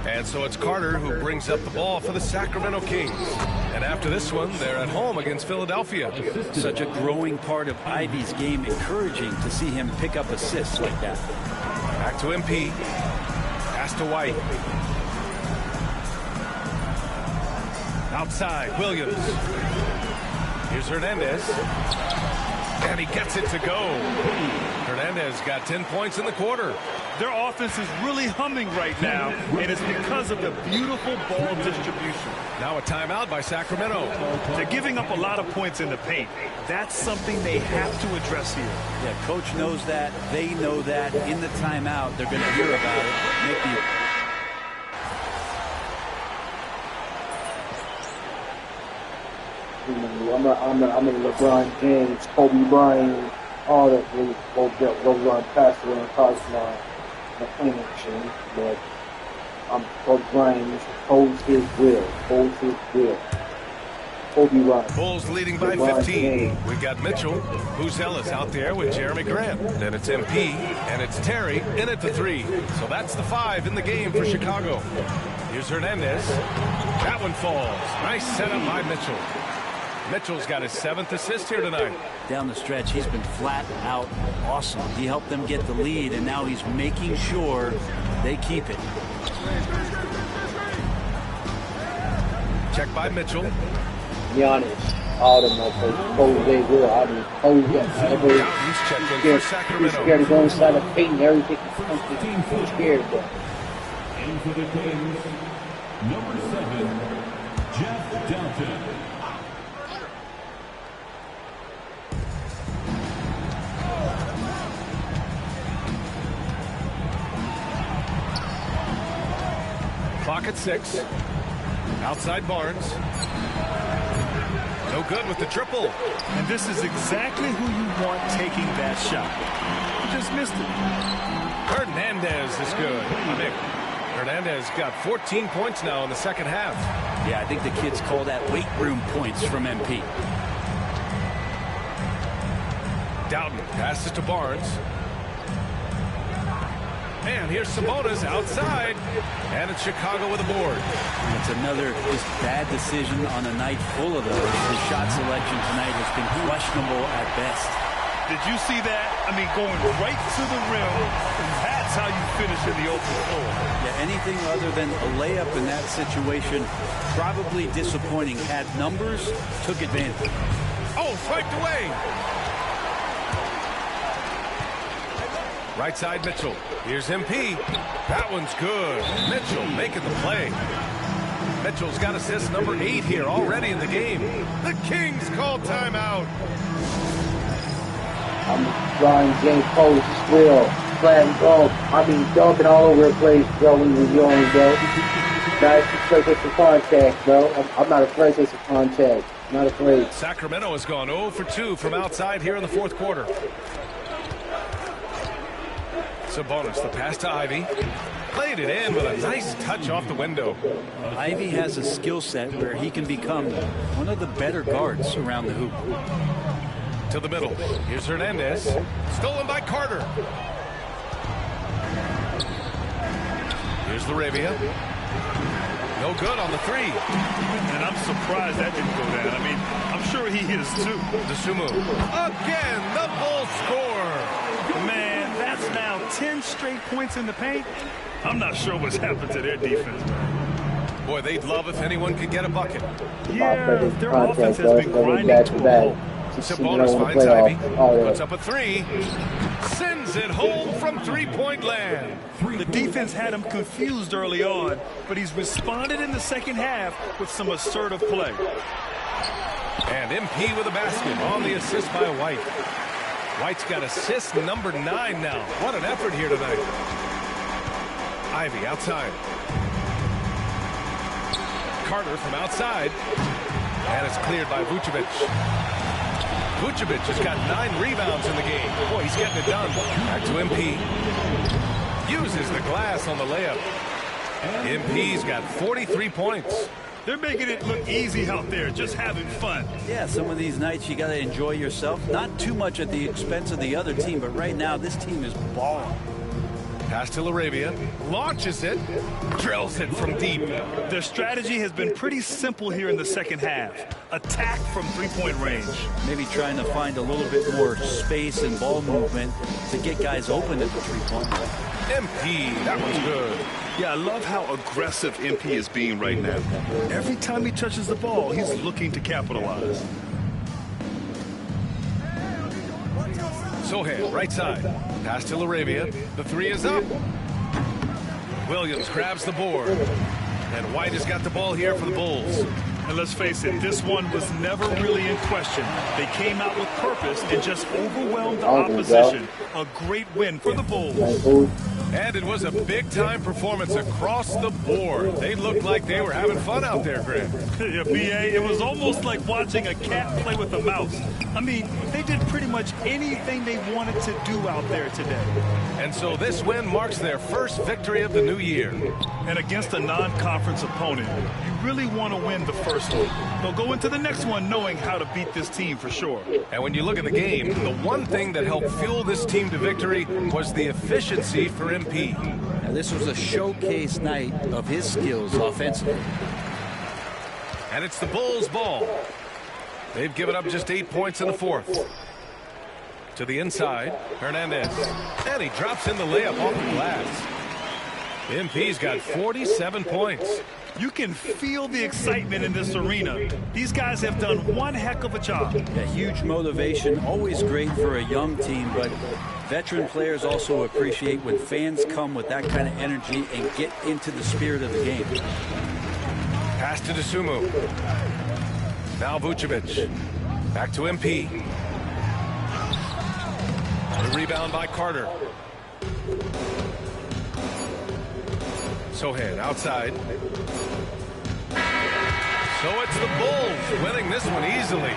And so it's Carter who brings up the ball for the Sacramento Kings. And after this one, they're at home against Philadelphia. Such a growing part of Ivey's game, encouraging to see him pick up assists like that. Back to MP. Pass to White. Outside, Williams. Here's Hernandez. And he gets it to go. Hernandez got 10 points in the quarter. Their offense is really humming right now, and it's because of the beautiful ball distribution. Now a timeout by Sacramento. They're giving up a lot of points in the paint. That's something they have to address here. Yeah, coach knows that. They know that. In the timeout, they're going to hear about it. Make the I'm a LeBron James, Kobe Bryant, all that really go run past the run across my playing machine. But I'm Kobe Bryant holds his will. Kobe Bryant. Bulls leading by 15. We've got Mitchell, Buzelis out there with Jeremy Grant. Then it's MP, and it's Terry in at the 3. So that's the 5 in the game for Chicago. Here's Hernandez. That one falls. Nice setup by Mitchell. Mitchell's got his 7th assist here tonight. Down the stretch, he's been flat out awesome. He helped them get the lead, and now he's making sure they keep it. Check by Mitchell. Giannis, all them motherfuckers, they will. I mean, He's checking for Sacramento. He's scared to go inside the paint and everything. He's scared of that. And for the Kings, number 7, Jeff Dalton. clock at 6. Outside Barnes. No good with the triple. And this is exactly who you want taking that shot. He just missed it. Hernandez is good. Hernandez got 14 points now in the second half. Yeah, I think the kids call that weight room points from MP. Dowden passes to Barnes. And here's Sabonis outside. And it's Chicago with a board. It's another just bad decision on a night full of those. The shot selection tonight has been questionable at best. Did you see that? I mean, going right to the rim. That's how you finish in the open floor. Yeah, anything other than a layup in that situation, probably disappointing. Had numbers, took advantage. Oh, swiped away. Right side Mitchell. Here's MP. That one's good. Mitchell making the play. Mitchell's got assist number 8 here already in the game. The Kings call timeout. I'm drawing James Post, Will, flat and goal. I mean, dumping all over the place, bro, when you're young, bro. Not afraid to some contact, bro. I'm not afraid to some contact. Not afraid. Sacramento has gone 0 for 2 from outside here in the fourth quarter. Sabonis, the pass to Ivy. Played it in with a nice touch off the window. Ivy has a skill set where he can become one of the better guards around the hoop. To the middle. Here's Hernandez. Stolen by Carter. Here's Laravia. No good on the 3. And I'm surprised that didn't go down. I mean, I'm sure he is too. DeSumo. Again, the Bulls score. Man, that's now 10 straight points in the paint. I'm not sure what's happened to their defense. Boy, they'd love if anyone could get a bucket. Yeah, their offense has been grinding to a halt. Sabonis finds Ivy. Puts up a 3. Sends it home from three-point land. The defense had him confused early on, but he's responded in the second half with some assertive play. And MP with a basket on the assist by White. White's got assist number 9 now. What an effort here tonight. Ivy outside. Carter from outside. And it's cleared by Vucevic. Vucevic has got 9 rebounds in the game. Boy, he's getting it done. Back to MP. Uses the glass on the layup. MP's got 43 points. They're making it look easy out there, just having fun. Yeah, some of these nights you got to enjoy yourself. Not too much at the expense of the other team, but right now this team is balling. Pass to Laravia. Launches it. Drills it from deep. Their strategy has been pretty simple here in the second half. Attack from three-point range. Maybe trying to find a little bit more space and ball movement to get guys open at the three-point line. MP, that one's good. Yeah, I love how aggressive MP is being right now. Every time he touches the ball, he's looking to capitalize. Sohail, right side. Pass to Laravia. The 3 is up. Williams grabs the board. And White has got the ball here for the Bulls. And let's face it, this one was never really in question. They came out with purpose and just overwhelmed the opposition. A great win for the Bulls. And it was a big-time performance across the board. They looked like they were having fun out there, Grant. Yeah, B.A., it was almost like watching a cat play with a mouse. I mean, they did pretty much anything they wanted to do out there today. And so this win marks their first victory of the new year. And against a non-conference opponent, you really want to win the first one. They'll go into the next one knowing how to beat this team for sure. And when you look at the game, the one thing that helped fuel this team to victory was the efficiency for MP. Now, this was a showcase night of his skills offensively. And it's the Bulls' ball. They've given up just 8 points in the fourth. To the inside, Hernandez. And he drops in the layup off the glass. MP's got 47 points. You can feel the excitement in this arena. These guys have done one heck of a job. A huge motivation, always great for a young team, but veteran players also appreciate when fans come with that kind of energy and get into the spirit of the game. Pass to DeSumo. Now Vucevic. Back to MP. The rebound by Carter. Sohan outside. So it's the Bulls winning this one easily,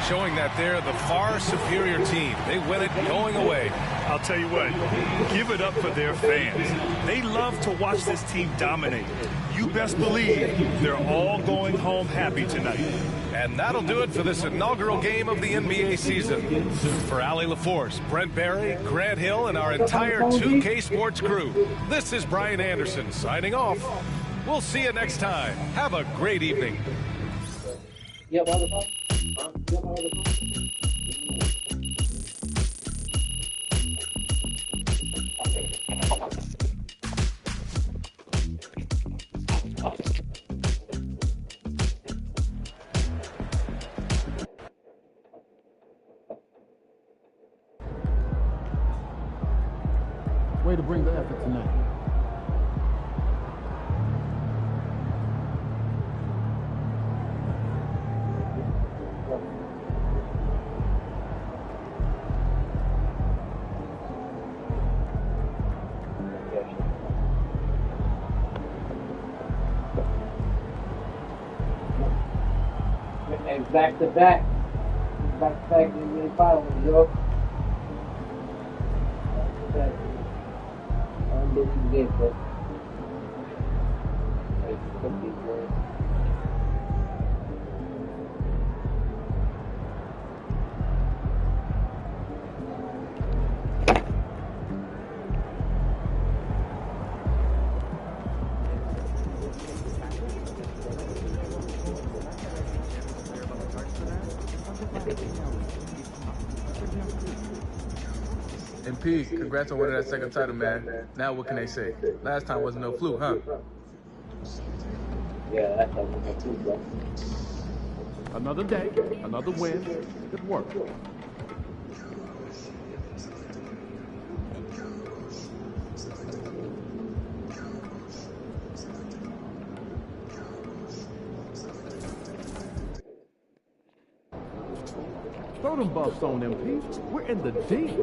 showing that they're the far superior team. They win it going away. I'll tell you what, give it up for their fans. They love to watch this team dominate. You best believe they're all going home happy tonight. And that'll do it for this inaugural game of the NBA season. For Allie LaForce, Brent Barry, Grant Hill, and our entire 2K Sports crew, this is Brian Anderson signing off. We'll see you next time. Have a great evening. Way to bring the effort tonight. And back to back in the final, yo. Unbelievable game, bro. MP, congrats on winning that second title, man. Now what can they say? Last time wasn't no fluke, huh? Yeah, that's how we do, bro. Another day, another win. Good work. Throw them buffs on MP. We're in the deep.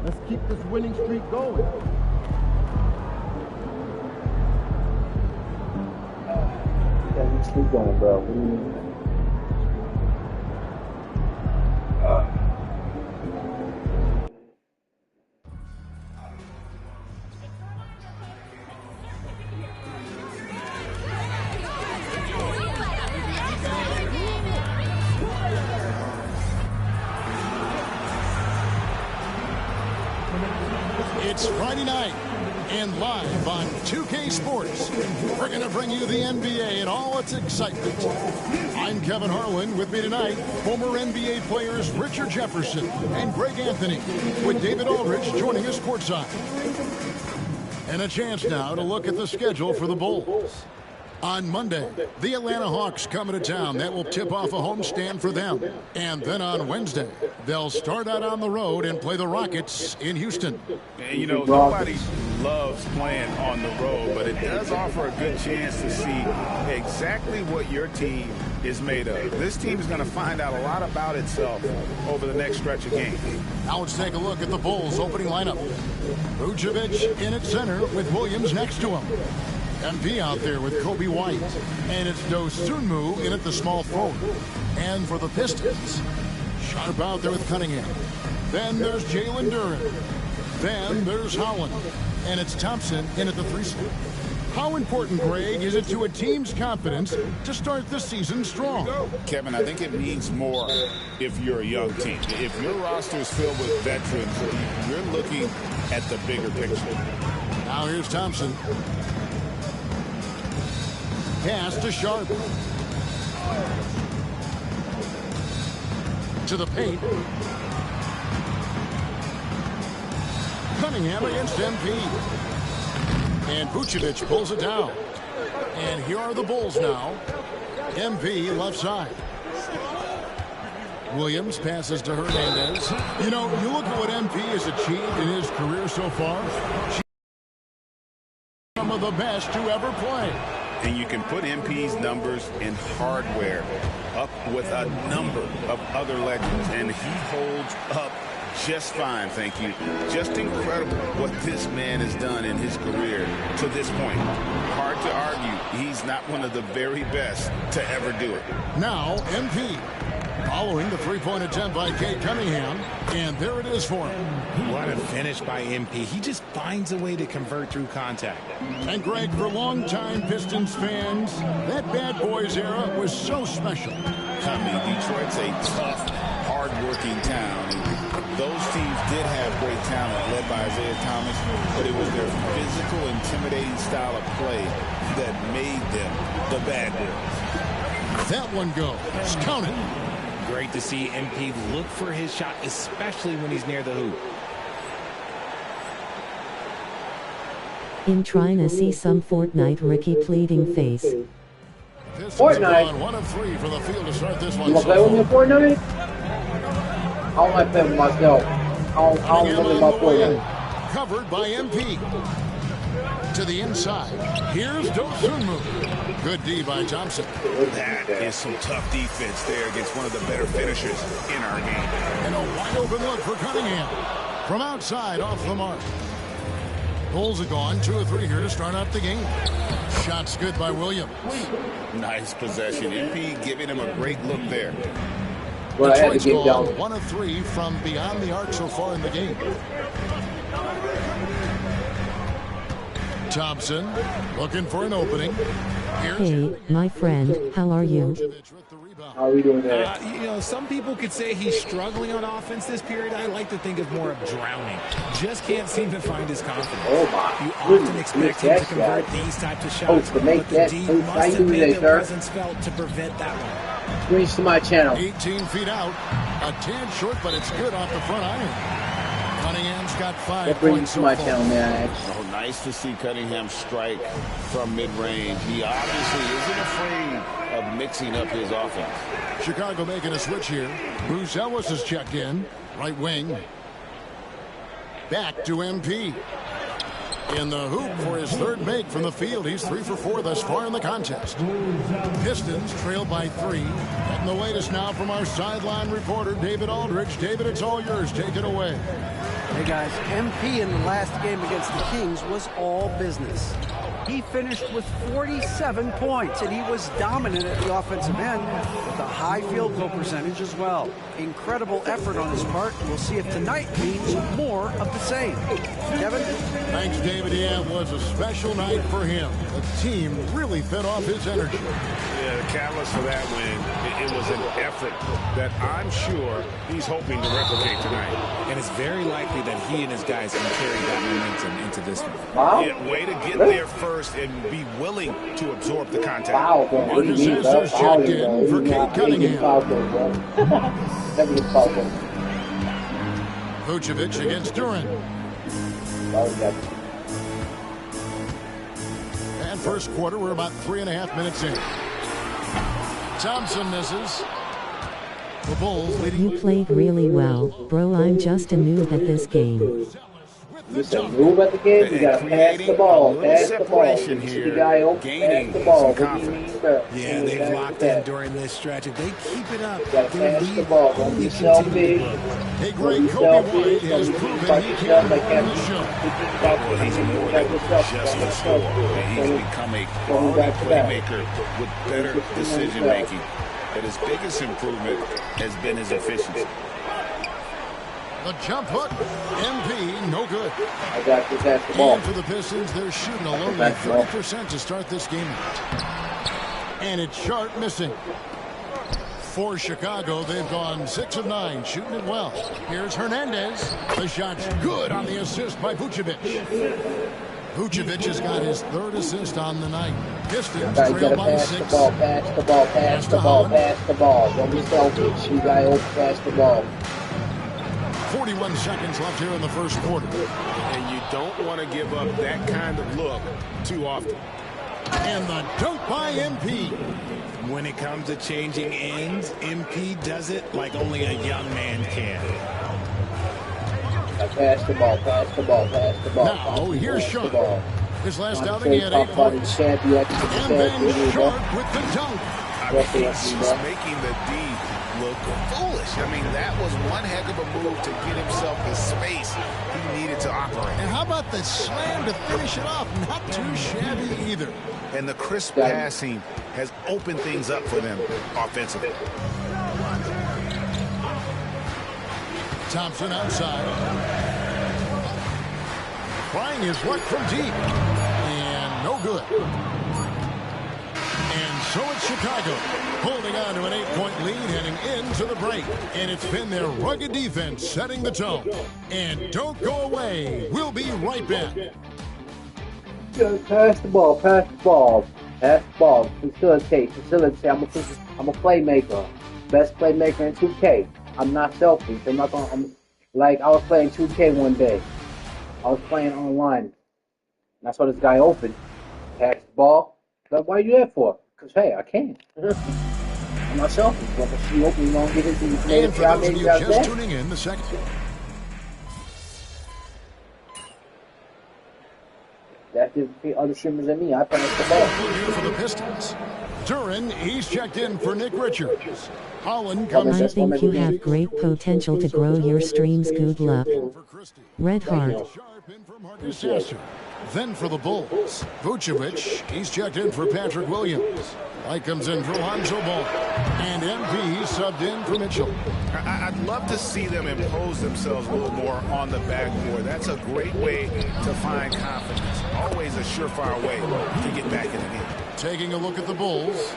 Let's keep this winning streak going. Yeah, we keep going, bro. What do you mean? It's Friday night, and live on 2K Sports, we're going to bring you the NBA and all its excitement. I'm Kevin Harlan. With me tonight, former NBA players Richard Jefferson and Greg Anthony, with David Aldridge joining us courtside. And a chance now to look at the schedule for the Bulls. On Monday, the Atlanta Hawks coming to town. That will tip off a homestand for them. And then on Wednesday, they'll start out on the road and play the Rockets in Houston. And, you know, nobody loves playing on the road, but it does offer a good chance to see exactly what your team is made of. This team is going to find out a lot about itself over the next stretch of games. Now let's take a look at the Bulls' opening lineup. Vucevic in at center with Williams next to him. MP out there with Kobe White. And it's Dosunmu in at the small forward. And for the Pistons, Sharp out there with Cunningham. Then there's Jalen Duren. Then there's Howland. And it's Thompson in at the 3 slot. How important, Greg, is it to a team's confidence to start this season strong? Kevin, I think it means more if you're a young team. If your roster is filled with veterans, you're looking at the bigger picture. Now here's Thompson. Pass to Sharp. To the paint. Cunningham against MP. And Vucevic pulls it down. And here are the Bulls now. MP left side. Williams passes to Hernandez. You know, you look at what MP has achieved in his career so far. Some of the best to ever play. And you can put MP's numbers in hardware up with a number of other legends, and he holds up Just fine, thank you. Just incredible what this man has done in his career to this point. Hard to argue he's not one of the very best to ever do it. Now, MP. Following the three-point attempt by Cade Cunningham, and there it is for him. What a finish by MP. He just finds a way to convert through contact. And Greg, for longtime Pistons fans, that bad boys era was so special. I mean, Detroit's a tough, hard-working town. And those teams did have great talent led by Isaiah Thomas, but it was their physical, intimidating style of play that made them the bad boys. That one goes. Count it. Great to see MP look for his shot, especially when he's near the hoop. In trying to see some Fortnite Ricky pleading face. Fortnite? 1 of 3 for the field to start this one. You want to play with me in Fortnite? I don't like playing with myself. I don't really like Fortnite. Covered by MP. To the inside. Here's Dosunmu. Good D by Thompson. That is some tough defense there against one of the better finishers in our game. And a wide open look for Cunningham. From outside, off the mark. Bulls are gone. 2 of 3 here to start out the game. Shots good by Williams. Nice possession. MP giving him a great look there. Well, Detroit's gone 1 of 3 from beyond the arc so far in the game. Thompson looking for an opening. Hey, my friend, how are you? How are we doing there? You know, some people could say he's struggling on offense this period. I like to think of more of drowning. Just can't seem to find his confidence. Oh my You often expect him to convert these types of shots, to make but the that, D how must you have do made that, their sir? presence felt to prevent that one. Screens to my channel. 18 feet out. A tad short, but it's good off the front iron. Cunningham's got 5 That brings points to my so channel, far. man. Oh, nice to see Cunningham strike from mid-range. He obviously isn't afraid of mixing up his offense. Chicago making a switch here. Bruce Ellis has checked in. Right wing. Back to MP. In the hoop for his third make from the field. He's 3 for 4 thus far in the contest. Pistons trail by 3. Getting the latest now from our sideline reporter, David Aldridge. David, it's all yours. Take it away. Hey guys, MP in the last game against the Kings was all business. He finished with 47 points, and he was dominant at the offensive end with a high field goal percentage as well. Incredible effort on his part. We'll see if tonight means more of the same. Kevin? Thanks, David. Yeah, it was a special night for him. The team really fed off his energy. Yeah, the catalyst for that win, it was an effort that I'm sure he's hoping to replicate tonight. And it's very likely that he and his guys can carry that momentum into this one. Wow. Yeah, way to get there first and be willing to absorb the contact. Wow, bro. What do you mean, bro? Checked in for Cade Cunningham. Never get fouled, bro. Vucevic against Duran. And first quarter, we're about 3.5 minutes in. Thompson misses. The Bulls leading. You played really well, bro. I'm just a noob at this game. You said move at the game, you gotta pass the ball, pass the ball. Separation You see here, the guy open, gaining pass the ball. some What do you confidence. mean, bro? Yeah, they've locked in during this stretch. If they keep it up, You gotta their pass the lead ball. Don't only be selfish. continue to grow. Hey, Don't Greg, be Kobe White selfish. has Don't be proven about he yourself can like win that. the show. Well, he's more than just a scorer. He's become a quality playmaker with better decision-making. But his biggest improvement has been his efficiency. The jump hook, MP, no good. I got to pass the ball. And for the Pistons, they're shooting a lonely 30% to start this game. And it's Sharp missing. For Chicago, they've gone 6 of 9, shooting it well. Here's Hernandez. The shot's good on the assist by Vucevic. Vucevic has got his 3rd assist on the night. Pistons You trail gotta by pass 6. the ball, pass the ball, pass the ball, pass the ball. Don't be selfish. You gotta open, pass the ball. 41 seconds left here in the first quarter. And you don't want to give up that kind of look too often. And the dunk by MP. When it comes to changing ends, MP does it like only a young man can. Pass the ball, pass the ball, pass the ball. Now, here's Sharp. His last outing, he had 8 points. points. And then Sharp with the dunk. I I mean, he's just making the D look foolish. I mean, that was one heck of a move to get himself the space he needed to operate. And how about the slam to finish it off? Not too shabby either. And the crisp passing has opened things up for them offensively. Thompson outside. Trying his luck from deep. And no good. And so it's Chicago, holding on to an 8-point lead heading into the break. And it's been their rugged defense setting the tone. And don't go away. We'll be right back. Pass the ball, pass the ball, pass the ball. Facilitate. I'm a playmaker. Best playmaker in 2K. I'm not selfish. I was playing 2K one day. I was playing online. And I saw this guy open. Pass the ball. Like, why you do that for? Because, hey, I can. I'm not selfish. But if you open, you don't get it. And for those of you just tuning in, the second. That's the other streamers than me. I pass the ball. For the Pistons. Duran, he's checked in for Nick Richards. Holland I comes in. think you have great potential to grow your streams. Good luck. Red Heart. Then for the Bulls, Vucevic, he's checked in for Patrick Williams. Light comes in for Lonzo Ball. And MP subbed in for Mitchell. I'd love to see them impose themselves a little more on the backboard. That's a great way to find confidence. Always a surefire way to get back in the game. Taking a look at the Bulls,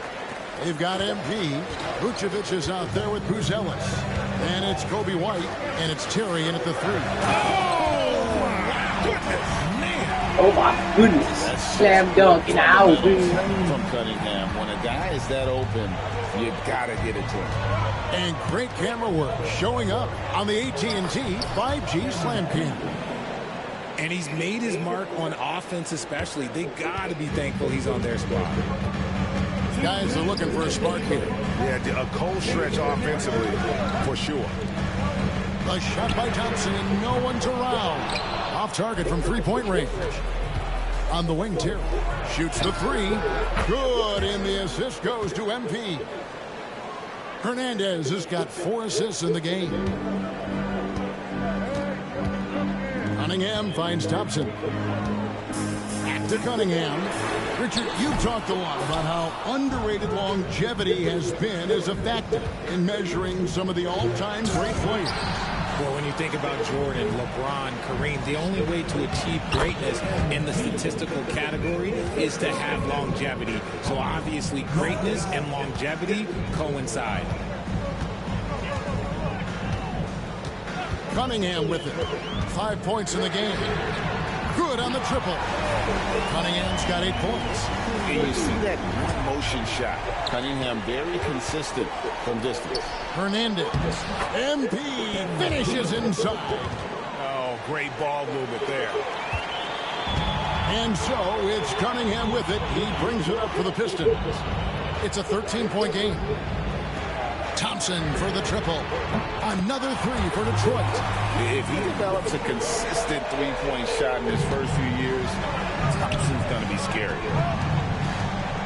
they've got MP. Vucevic is out there with Buzelis. And it's Kobe White, and it's Terry in at the 3. Oh my goodness. Slam dunk and out. From Cunningham. When a guy is that open, you gotta get it to him. And great camera work showing up on the AT&T 5G Slam Cam. And he's made his mark on offense especially. They got to be thankful he's on their squad. Guys are looking for a spark here. Yeah, a cold stretch offensively, for sure. A shot by Thompson, and no one's around. Off target from three-point range. On the wing, Terry shoots the 3. Good, and the assist goes to MP. Hernandez has got 4 assists in the game. Cunningham finds Thompson. Back to Cunningham. Richard, you've talked a lot about how underrated longevity has been as a factor in measuring some of the all-time great players. Well, when you think about Jordan, LeBron, Kareem, the only way to achieve greatness in the statistical category is to have longevity. So obviously greatness and longevity coincide. Cunningham with it. 5 points in the game. Good on the triple. Cunningham's got 8 points. And you see that one-motion shot. Cunningham very consistent from distance. Hernandez. MP finishes inside. Oh, great ball movement there. And so it's Cunningham with it. He brings it up for the Pistons. It's a 13-point game. Thompson for the triple. Another 3 for Detroit. If he develops a consistent three-point shot in his first few years, Thompson's going to be scary.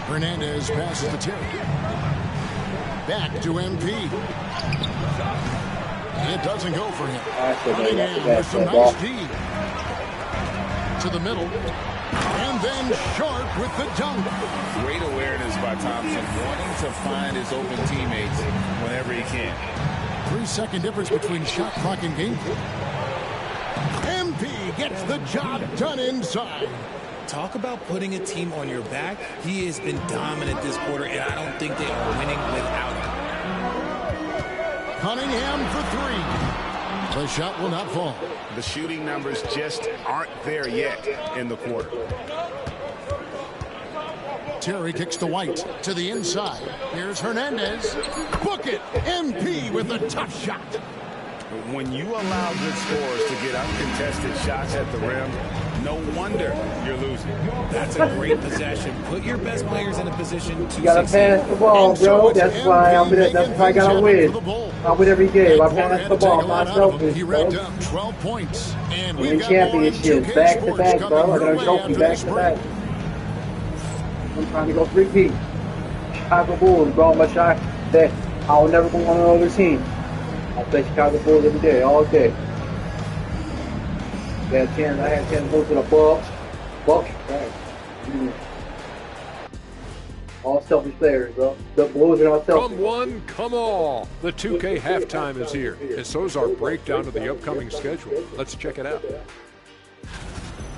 Hernandez passes to Terry. Back to MP. It doesn't go for him. Cunningham with some nice D. To the middle. And then Sharp with the dunk. Great awareness by Thompson, wanting to find his open teammates whenever he can. 3-second difference between shot clock and game clock. MP gets the job done inside. Talk about putting a team on your back. He has been dominant this quarter, and I don't think they are winning without him. Cunningham for 3. The shot will not fall. The shooting numbers just aren't there yet in the quarter. Terry kicks to White to the inside. Here's Hernandez. Book it. MP with a tough shot. When you allow good scorers to get uncontested shots at the rim, no wonder you're losing. That's a great possession. Put your best players in a position to succeed. You gotta pass the ball, bro. That's why I gotta win. I win every game. I pass the ball myself. He racked up 12 points. And we championships back to back, bro. I got a trophy back to back. I'm trying to go 3-peat. Chicago Bulls growing much I that I will never go on another team. I play Chicago Bulls every day, all day. I had a chance to go to the Bucks. Right. All selfish players, bro. The Bulls are all selfish. Come one, come all. The 2K halftime is here, and so is our breakdown of the upcoming schedule. Let's check it out.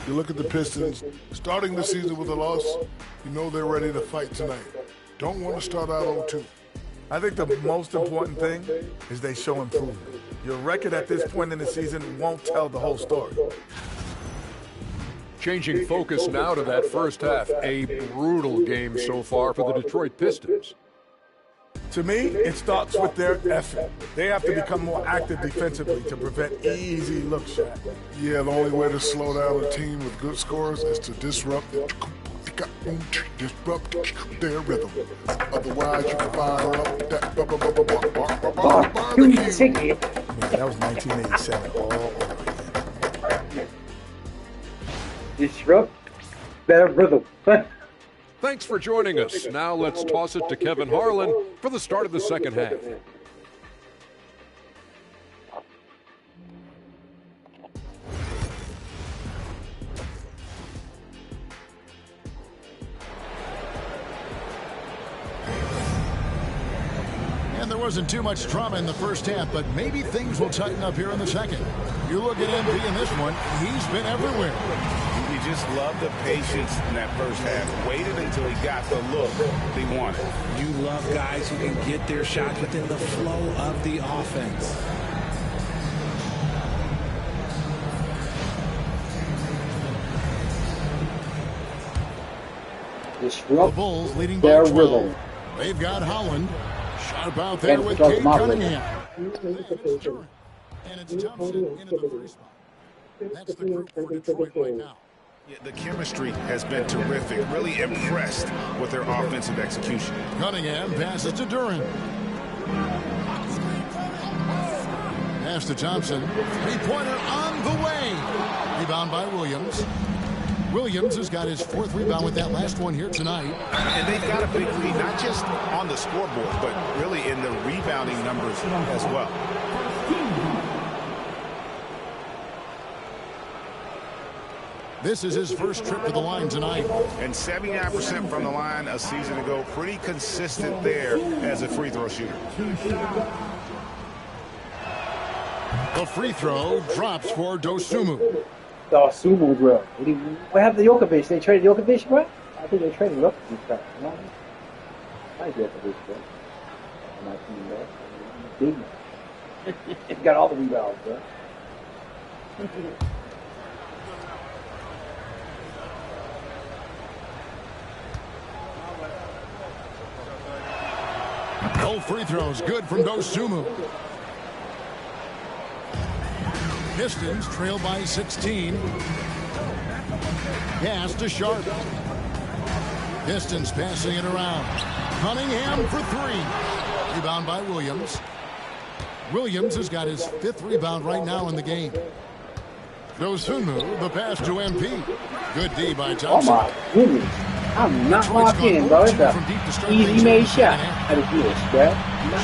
You look at the Pistons, starting the season with a loss, you know they're ready to fight tonight. Don't want to start out 0-2. I think the most important thing is they show improvement. Your record at this point in the season won't tell the whole story. Changing focus now to that first half. A brutal game so far for the Detroit Pistons. To me, it starts with their effort. They have to become more active defensively to prevent easy look shots. Yeah, the only way to slow down a team with good scores is to disrupt their rhythm. Otherwise, you can fire up that barbecue. Man, that was 1987 all over again. Disrupt their rhythm. Thanks for joining us. Now let's toss it to Kevin Harlan for the start of the second half. And there wasn't too much drama in the first half, but maybe things will tighten up here in the second. You look at MP in this one, he's been everywhere. You just love the patience in that first half. Waited until he got the look he wanted. You love guys who can get their shots within the flow of the offense. The Bulls leading by 12. They've got Holland. Sharp out there with Cade Cunningham. And it's Thompson into the free spot. That's the group for Detroit right now. Yeah, the chemistry has been terrific. Really impressed with their offensive execution. Cunningham passes to Duran. Pass to Thompson. Three-pointer on the way. Rebound by Williams. Williams has got his fourth rebound with that last one here tonight. And they've got a big lead, not just on the scoreboard, but really in the rebounding numbers as well. This is his first trip to the line tonight. And 79% from the line a season ago. Pretty consistent there as a free throw shooter. The free throw drops for Dosunmu. Dosunmu, bro. What happened to Jokovic? They traded Jokovic, bro? I think they traded Jokovic, bro. No? I like Jokovic, bro. My team, bro. Big man. He got all the rebounds, bro. No free throws, good from Dosunmu. Pistons trail by 16. Pass to Sharp. Pistons passing it around. Cunningham for three. Rebound by Williams. Williams has got his fifth rebound right now in the game. Dosunmu, the pass to MP. Good D by Thompson. Oh my goodness. I'm not locked in, bro. It's a easy made shot. How to do this, bro.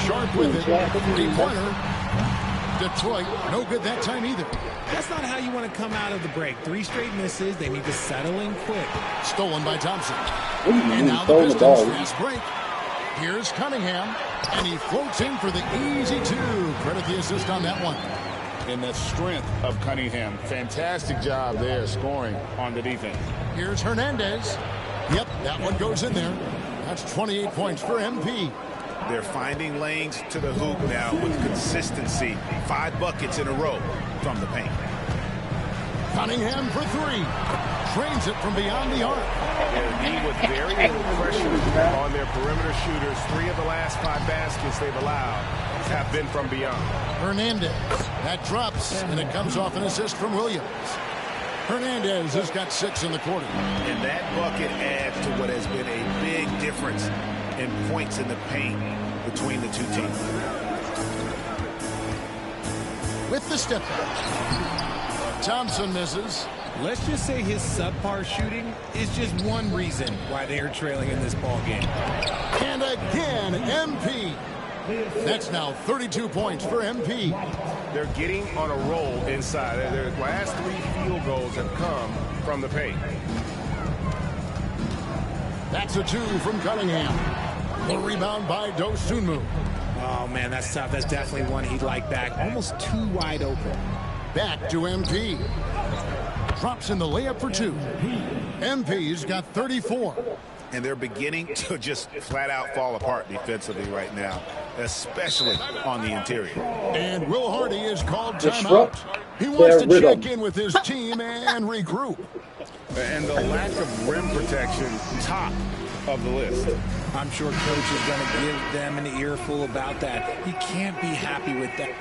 Sharp with it. Three-pointer. Detroit, no good that time either. That's not how you want to come out of the break. 3 straight misses. They need to settle in quick. Stolen by Thompson. And now the Pistons fast break. Here's Cunningham, and he floats in for the easy 2. Credit the assist on that one. And the strength of Cunningham. Fantastic job there scoring on the defense. Here's Hernandez. Yep, that one goes in there. That's 28 points for MP. They're finding lanes to the hoop now with consistency. 5 buckets in a row from the paint. Cunningham for 3. Trains it from beyond the arc. They're dealing with very little pressure on their perimeter shooters. 3 of the last 5 baskets they've allowed have been from beyond. Hernandez. That drops, and it comes off an assist from Williams. Hernandez has got 6 in the quarter. And that bucket adds to what has been a big difference in points in the paint between the two teams. With the step back. Thompson misses. Let's just say his subpar shooting is just one reason why they are trailing in this ball game. And again, MP. That's now 32 points for MP. They're getting on a roll inside. Their last 3 field goals have come from the paint. That's a 2 from Cunningham. The rebound by Dosunmu. Oh, man, that's tough. That's definitely one he'd like back. Almost too wide open. Back to MP. Drops in the layup for 2. MP's got 34. And they're beginning to just flat out fall apart defensively right now, especially on the interior. And Will Hardy is called timeout. He wants to check in with his team and regroup. And the lack of rim protection, top of the list. I'm sure coach is going to give them an earful about that. He can't be happy with that.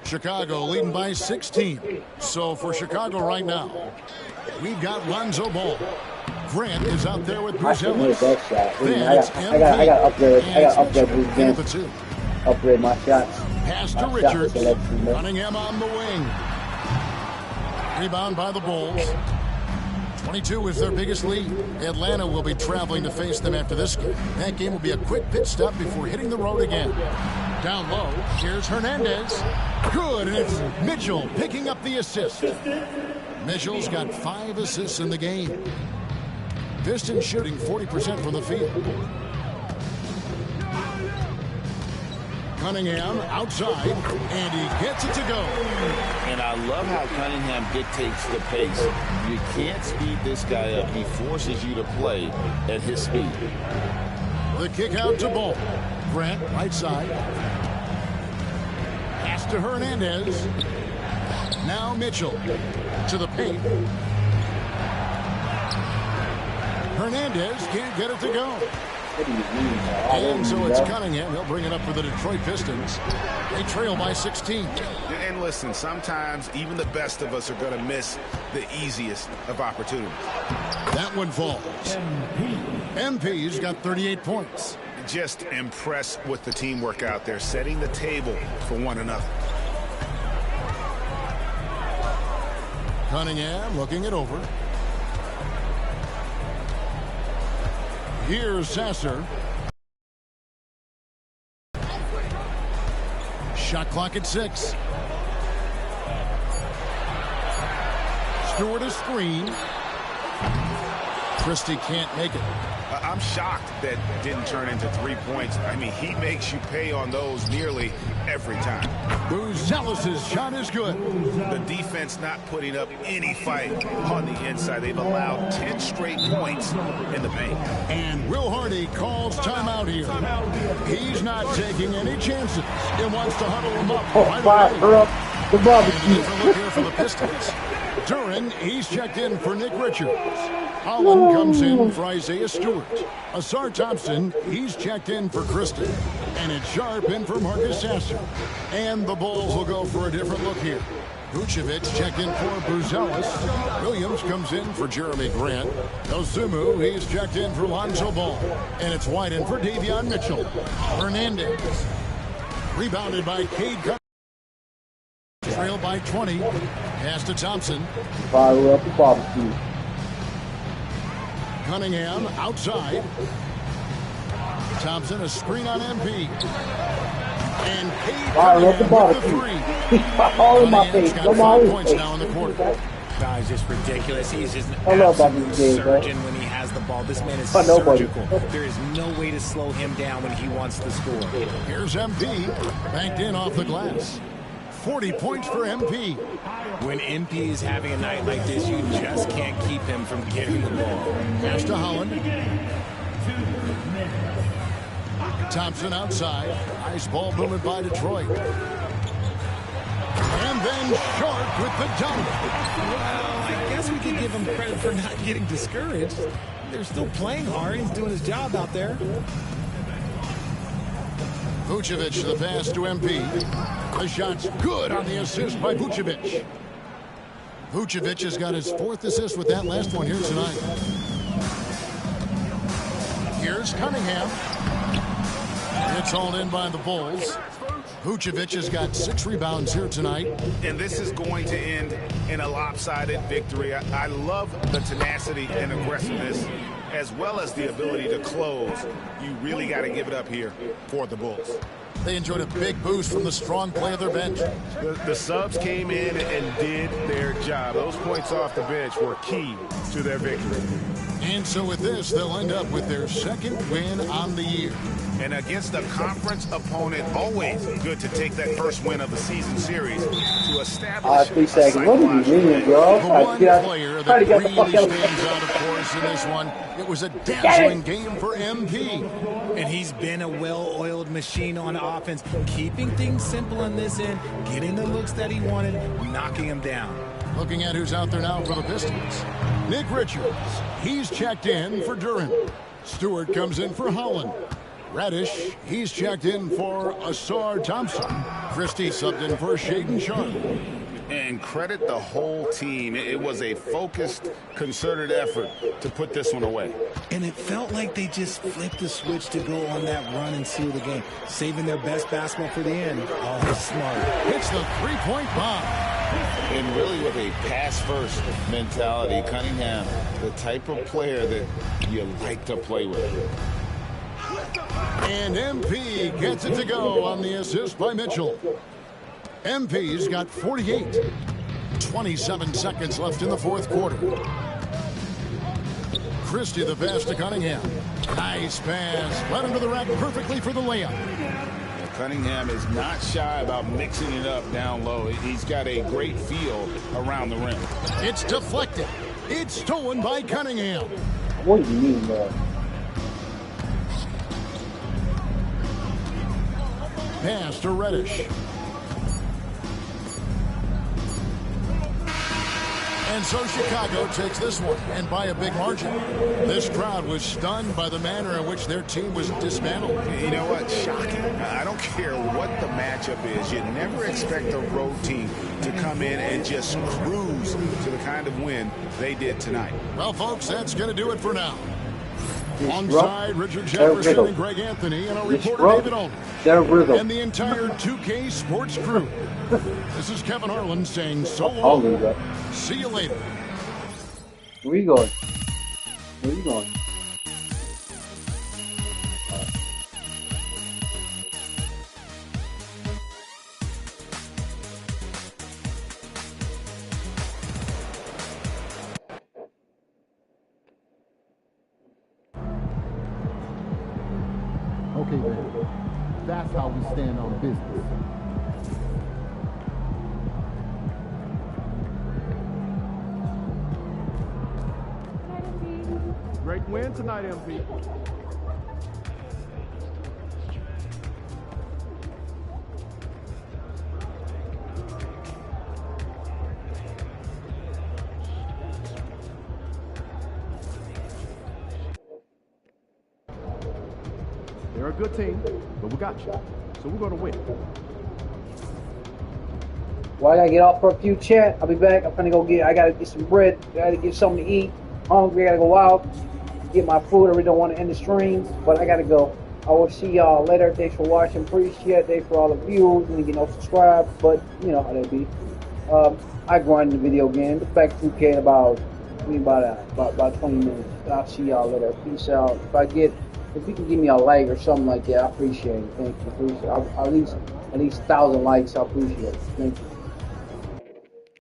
Chicago leading by 16. So for Chicago right now, we've got Lonzo Ball. Grant is out there with Bruzelis. Then it's MP. I got to upgrade Bruce James. Upgrade my shots. Pass to Richards. Cunningham on the wing. Rebound by the Bulls. 22 is their biggest lead. Atlanta will be traveling to face them after this game. That game will be a quick pit stop before hitting the road again. Down low, here's Hernandez. Good, and it's Mitchell picking up the assist. Mitchell's got 5 assists in the game. Pistons shooting 40% from the field. Cunningham outside, and he gets it to go. And I love how Cunningham dictates the pace. You can't speed this guy up. He forces you to play at his speed. The kick out to Ball. Grant, right side. Pass to Hernandez. Now Mitchell to the paint. Hernandez can't get it to go. And so it's Cunningham. He'll bring it up for the Detroit Pistons. They trail by 16. And listen, sometimes even the best of us are going to miss the easiest of opportunities. That one falls. MP's got 38 points. Just impressed with the teamwork out there, setting the table for one another. Cunningham looking it over. Here's Sasser. Shot clock at 6. Stewart is screen. Christie can't make it. I'm shocked that didn't turn into 3 points. I mean, he makes you pay on those nearly every time. Bruzelis' shot is good. The defense not putting up any fight on the inside. They've allowed 10 straight points in the paint. And Will Hardy calls timeout here. He's not taking any chances. He wants to huddle him up right away. The barbecue. Look here for the Pistons. Duran, he's checked in for Nick Richards. Holland comes in for Isaiah Stewart. Asar Thompson, he's checked in for Kristen. And it's Sharp in for Marcus Sasser. And the Bulls will go for a different look here. Vucevic checked in for Bruzelis. Williams comes in for Jeremy Grant. Dosunmu, he's checked in for Lonzo Ball. And it's White in for Davion Mitchell. Hernandez. Rebounded by Cade Cunningham. Trail by 20. Pass to Thompson. Fire up the barbecue. Cunningham outside. Thompson a screen on MP. And Cade Cunningham with the 3. All in my face. Got 5 points now in the quarter. Guy's just ridiculous. He's just an absolute surgeon when he has the ball. This man is surgical. There is no way to slow him down when he wants to score. Here's MP. Banked in off the glass. 40 points for MP. When MP is having a night like this, you just can't keep him from getting the ball. Pass to Holland. Thompson outside. Nice ball movement by Detroit. And then Sharp with the dunk. Well, I guess we could give him credit for not getting discouraged. They're still playing hard. He's doing his job out there. Vucevic the pass to MP. The shot's good on the assist by Vucevic. Vucevic has got his 4th assist with that last one here tonight. Here's Cunningham. It's hauled in by the Bulls. Vucevic has got 6 rebounds here tonight. And this is going to end in a lopsided victory. I love the tenacity and aggressiveness, as well as the ability to close. You really got to give it up here for the Bulls. They enjoyed a big boost from the strong play of their bench. The subs came in and did their job. Those points off the bench were key to their victory. And so with this, they'll end up with their 2nd win on the year. And against a conference opponent, always good to take that first win of the season series to establish 3 seconds. What are you reading, y'all? The one player that really stands out, of course, in this one, it was a dazzling game for MP. And he's been a well-oiled machine on offense, keeping things simple on this end, getting the looks that he wanted, knocking him down. Looking at who's out there now for the Pistons. Nick Richards, he's checked in for Duran. Stewart comes in for Holland. Reddish, he's checked in for Asar Thompson. Christie subbed in for Shaden Sharp. And credit the whole team. It was a focused, concerted effort to put this one away. And it felt like they just flipped the switch to go on that run and seal the game, saving their best basketball for the end. Oh, smart. It's the 3-point bomb. And really with a pass-first mentality, Cunningham, the type of player that you like to play with. And MP gets it to go on the assist by Mitchell. MP's got 48. 27 seconds left in the 4th quarter. Christie the pass to Cunningham. Nice pass. Led him to the rack perfectly for the layup. Cunningham is not shy about mixing it up down low. He's got a great feel around the rim. It's deflected. It's stolen by Cunningham. What do you mean, man? Pass to Reddish. And so Chicago takes this one, and by a big margin. This crowd was stunned by the manner in which their team was dismantled. You know what? Shocking. I don't care what the matchup is. You never expect a road team to come in and just cruise to the kind of win they did tonight. Well, folks, that's going to do it for now. Alongside Richard Jefferson and Greg Anthony and our reporter David Aldridge and the entire 2K Sports crew. This is Kevin Harlan saying so long. See you later. Where you going? Where you going? Okay, then. That's how we stand on business. Great win tonight, MP. They're a good team, but we got you. So we're going to win. Well, I gotta get off for a few chat. I'll be back. I'm gonna go I gotta get some bread. I gotta get something to eat. Hungry. I gotta go out, get my food. I really don't want to end the stream, but I gotta go. I will see y'all later. Thanks for watching. Appreciate it. Thanks for all the views. And you know, subscribe. But you know how that be. I grind the video game. Get back to 2K in about 20 minutes. I'll see y'all later. Peace out. If you can give me a like or something like that, I appreciate it. Thank you. At least 1,000 likes. I appreciate it. Thank you.